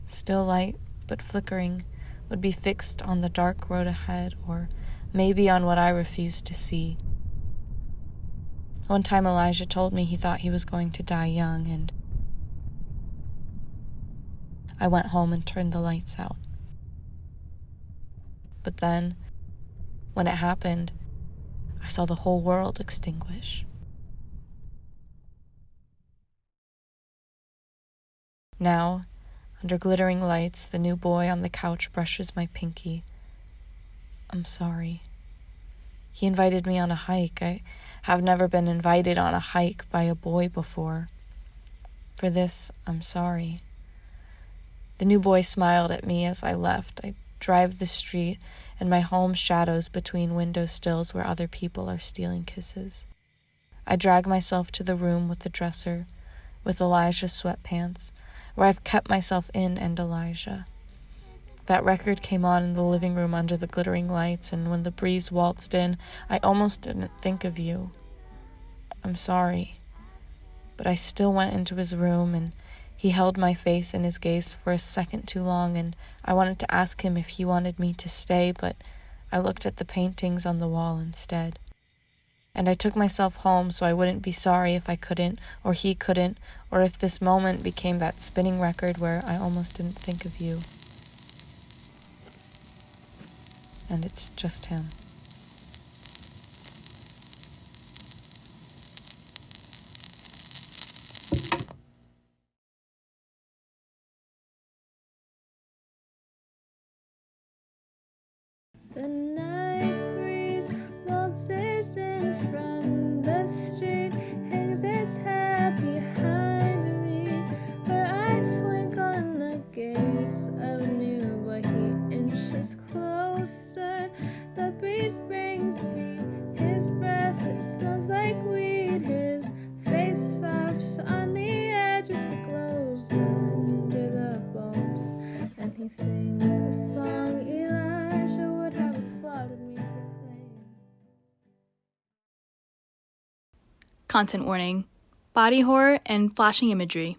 still light but flickering, would be fixed on the dark road ahead, or maybe on what I refused to see. One time Elijah told me he thought he was going to die young, and I went home and turned the lights out. But then, when it happened, I saw the whole world extinguish. Now, under glittering lights, the new boy on the couch brushes my pinky. I'm sorry. He invited me on a hike. I have never been invited on a hike by a boy before. For this, I'm sorry. The new boy smiled at me as I left. I drive the street, and my home shadows between window sills where other people are stealing kisses. I drag myself to the room with the dresser, with Elijah's sweatpants, where I've kept myself in and Elijah. That record came on in the living room under the glittering lights, and when the breeze waltzed in, I almost didn't think of you. I'm sorry. But I still went into his room, and he held my face in his gaze for a second too long, and I wanted to ask him if he wanted me to stay, but I looked at the paintings on the wall instead. And I took myself home so I wouldn't be sorry if I couldn't, or he couldn't, or if this moment became that spinning record where I almost didn't think of you. And it's just him. The night breeze waltzes in from the street, hangs its hat behind me, where I twinkle in the gaze of a new boy. He inches closer. The breeze brings me his breath. It smells like weed. His face soft on the edges, glows under the bulbs, and he sings a song Elijah would have applauded me for playing. Content warning: body horror and flashing imagery.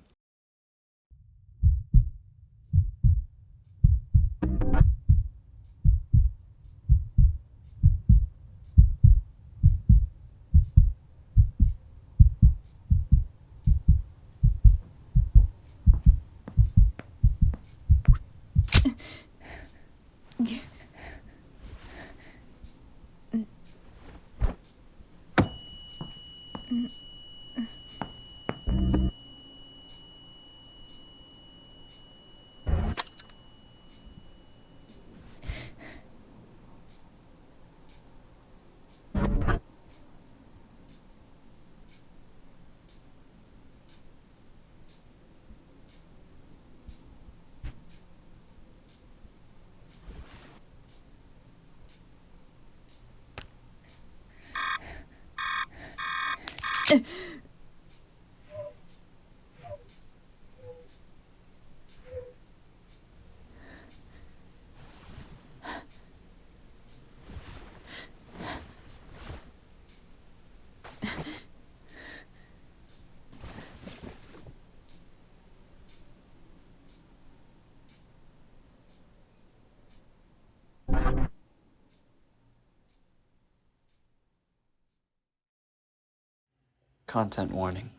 Content warning: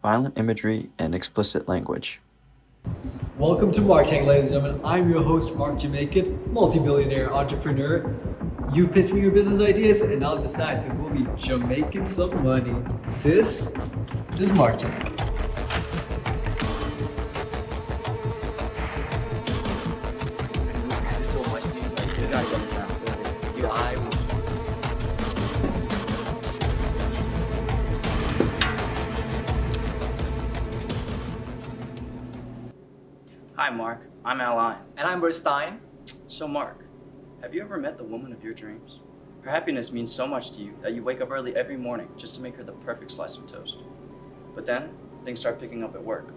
violent imagery and explicit language. Welcome to Mark Tank, ladies and gentlemen. I'm your host, Mark Jamaican, multi-billionaire entrepreneur. You pitch me your business ideas and I'll decide if we'll be Jamaican some money. This is Mark Tank. So much, dude. Like, you gotta get this now. Dude, Hi, Mark. I'm Al Lyon. And I'm Bert Stein. So Mark, have you ever met the woman of your dreams? Her happiness means so much to you that you wake up early every morning just to make her the perfect slice of toast. But then, things start picking up at work.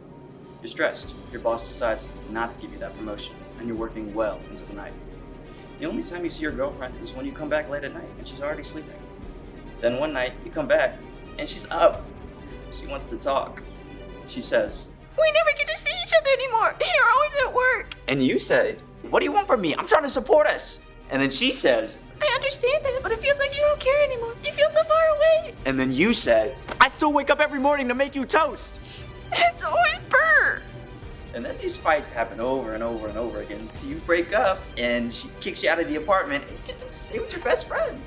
You're stressed. Your boss decides not to give you that promotion, and you're working well into the night. The only time you see your girlfriend is when you come back late at night and she's already sleeping. Then one night, you come back, and she's up. She wants to talk. She says, "We never get to see each other anymore. You're always at work." and you say, "What do you want from me? I'm trying to support us." And then she says, "I understand that, but it feels like you don't care anymore. You feel so far away." and then you say, "I still wake up every morning to make you toast." It's always Bert. And then these fights happen over and over and over again until you break up and she kicks you out of the apartment and you get to stay with your best friend.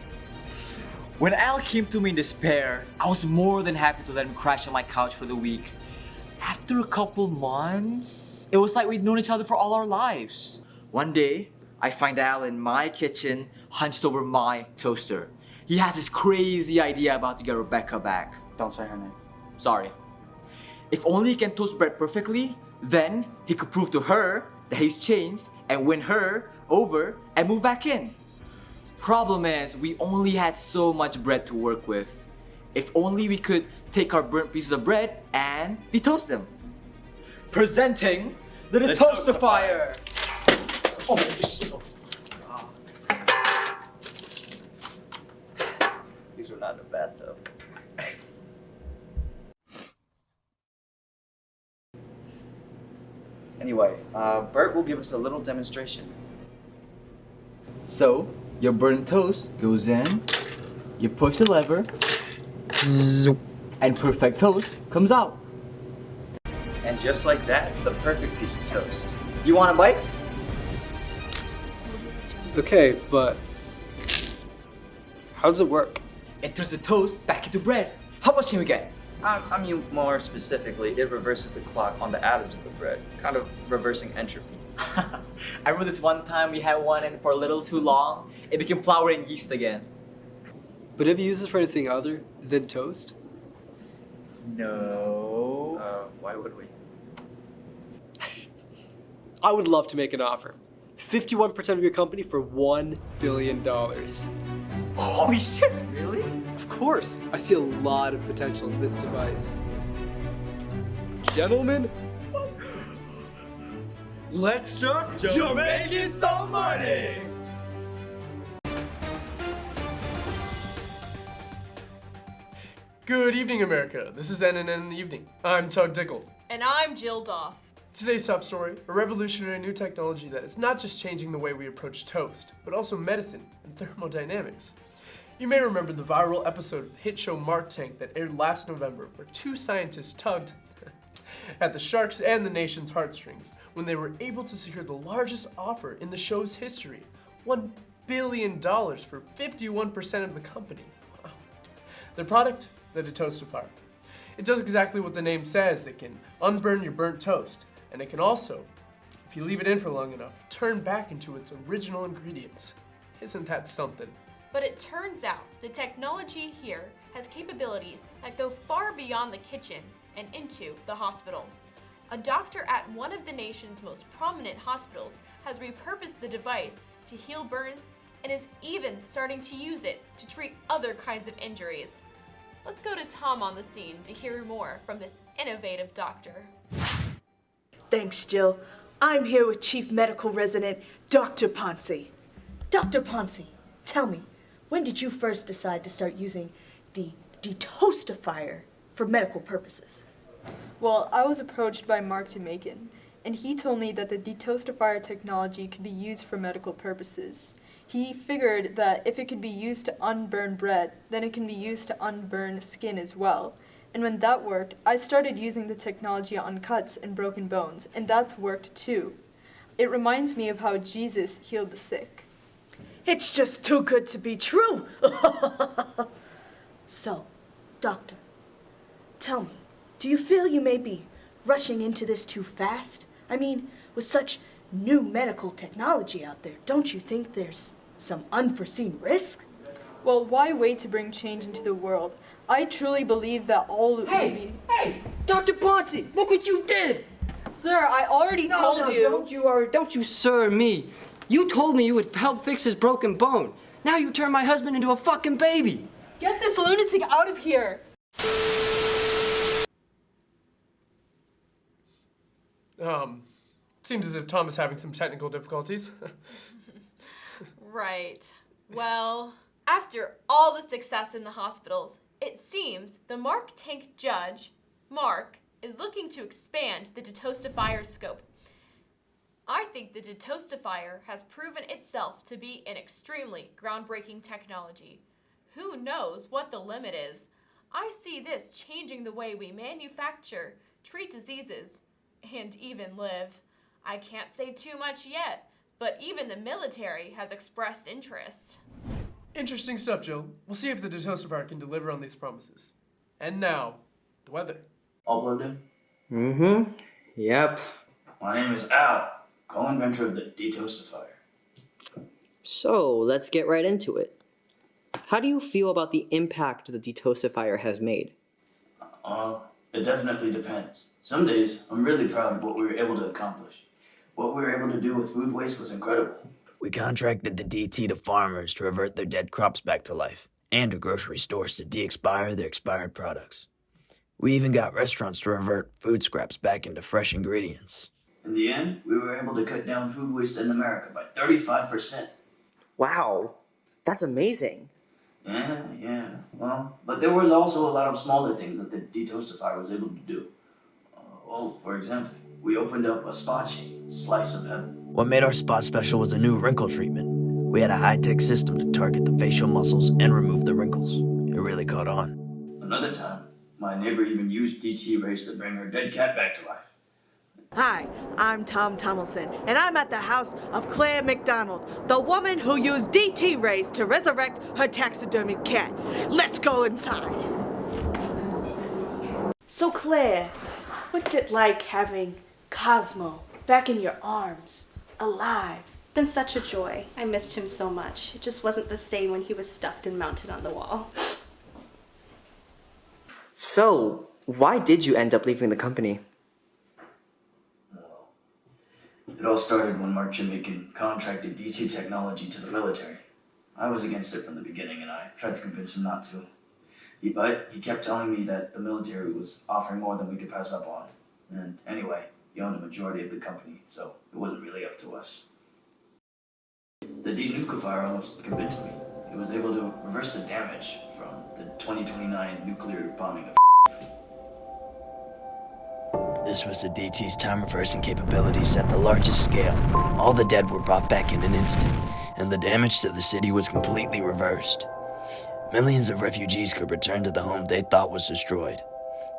When Al came to me in despair, I was more than happy to let him crash on my couch for the week. After a couple months, it was like we'd known each other for all our lives. One day, I find Al in my kitchen, hunched over my toaster. He has this crazy idea about to get Rebecca back. Don't say her name. Sorry. If only he can toast bread perfectly, then he could prove to her that he's changed and win her over and move back in. Problem is, we only had so much bread to work with. If only we could take our burnt pieces of bread and detoast them. Presenting the Toastifier! Oh, shit. These were not in a bathtub. Anyway, Bert will give us a little demonstration. So, your burnt toast goes in, you push the lever, and perfect toast comes out. And just like that, the perfect piece of toast. You want a bite? Okay, but how does it work? It turns the toast back into bread. How much can we get? I mean, more specifically, it reverses the clock on the atoms of the bread, kind of reversing entropy. I remember this one time we had one and for a little too long, it became flour and yeast again. But have you used this for anything other than toast? No. Why would we? I would love to make an offer. 51% of your company for $1 billion. Holy shit! Really? Of course. I see a lot of potential in this device. Gentlemen, let's start making some money! Good evening, America. This is NNN in the Evening. I'm Tug Dickle. And I'm Jill Doff. Today's top story, a revolutionary new technology that is not just changing the way we approach toast, but also medicine and thermodynamics. You may remember the viral episode of the hit show Mark Tank that aired last November, where two scientists tugged at the sharks and the nation's heartstrings when they were able to secure the largest offer in the show's history, $1 billion for 51% of the company. Wow. Their product, the Toastifier. It does exactly what the name says. It can unburn your burnt toast, and it can also, if you leave it in for long enough, turn back into its original ingredients. Isn't that something? But it turns out the technology here has capabilities that go far beyond the kitchen and into the hospital. A doctor at one of the nation's most prominent hospitals has repurposed the device to heal burns and is even starting to use it to treat other kinds of injuries. Let's go to Tom on the scene to hear more from this innovative doctor. Thanks, Jill. I'm here with Chief Medical Resident Dr. Ponce. Dr. Ponce, tell me, when did you first decide to start using the Toastifier for medical purposes? Well, I was approached by Mark Jamaican, and he told me that the Toastifier technology could be used for medical purposes. He figured that if it could be used to unburn bread, then it can be used to unburn skin as well. And when that worked, I started using the technology on cuts and broken bones, and that's worked too. It reminds me of how Jesus healed the sick. It's just too good to be true. So, doctor, tell me, do you feel you may be rushing into this too fast? I mean, with such new medical technology out there, don't you think there's some unforeseen risk? Well, why wait to bring change into the world? I truly believe that all Hey, Dr. Ponce, look what you did! Sir, I already told you. Don't you sir me. You told me you would help fix his broken bone. Now you turn my husband into a fucking baby. Get this lunatic out of here. Seems as if Tom is having some technical difficulties. Right. Well, after all the success in the hospitals, it seems the Mark Tank judge, Mark, is looking to expand the detoastifier scope. I think the detoastifier has proven itself to be an extremely groundbreaking technology. Who knows what the limit is? I see this changing the way we manufacture, treat diseases, and even live. I can't say too much yet, but even the military has expressed interest. Interesting stuff, Jill. We'll see if the detoastifier can deliver on these promises. And now, the weather. All plugged in? Mm-hmm. Yep. My name is Al, co-inventor of the detoastifier. So, let's get right into it. How do you feel about the impact the detoastifier has made? It definitely depends. Some days, I'm really proud of what we were able to accomplish. What we were able to do with food waste was incredible. We contracted the DT to farmers to revert their dead crops back to life, and to grocery stores to de-expire their expired products. We even got restaurants to revert food scraps back into fresh ingredients. In the end, we were able to cut down food waste in America by 35%. Wow, that's amazing. Yeah. Well, but there was also a lot of smaller things that the detoastifier was able to do. For example, we opened up a spa chain, Slice of Heaven. What made our spot special was a new wrinkle treatment. We had a high-tech system to target the facial muscles and remove the wrinkles. It really caught on. Another time, my neighbor even used DT rays to bring her dead cat back to life. Hi, I'm Tom Tomlinson, and I'm at the house of Claire McDonald, the woman who used DT rays to resurrect her taxidermied cat. Let's go inside. So Claire, what's it like having Cosmo back in your arms, alive? Been such a joy. I missed him so much. It just wasn't the same when he was stuffed and mounted on the wall. So, why did you end up leaving the company? It all started when Mark Jamaican contracted DT technology to the military. I was against it from the beginning, and I tried to convince him not to. But he kept telling me that the military was offering more than we could pass up on. And anyway, he owned a majority of the company, so it wasn't really up to us. The denucleafier almost convinced me. It was able to reverse the damage from the 2029 nuclear bombing of This was the DT's time-reversing capabilities at the largest scale. All the dead were brought back in an instant, and the damage to the city was completely reversed. Millions of refugees could return to the home they thought was destroyed.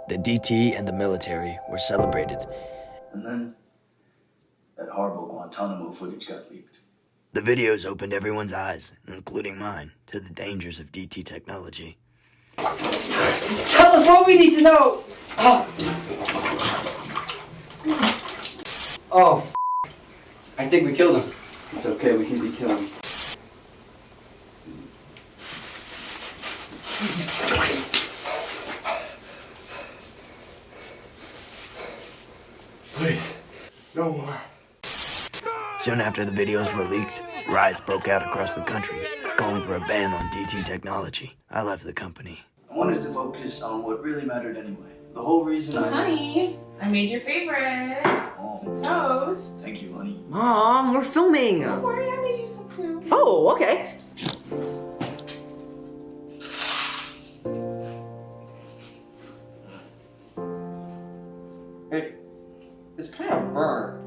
The DT and the military were celebrated. And then, that horrible Guantanamo footage got leaked. The videos opened everyone's eyes, including mine, to the dangers of DT technology. Tell us what we need to know! Oh, I think we killed him. It's okay, we can de-kill him. Please, no more. Soon after the videos were leaked, riots broke out across the country, calling for a ban on DT technology. I left the company. I wanted to focus on what really mattered anyway. The whole reason Honey, I made your favorite. Some toast. Thank you, honey. Mom, we're filming! Don't worry, I made you some too. Oh, okay. It's kind of burnt.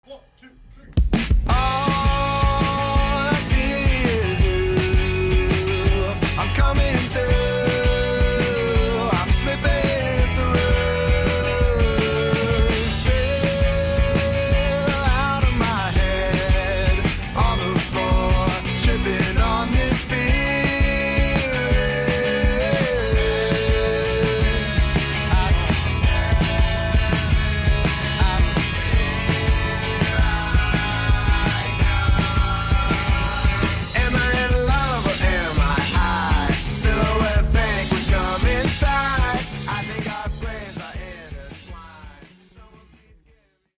1, 2,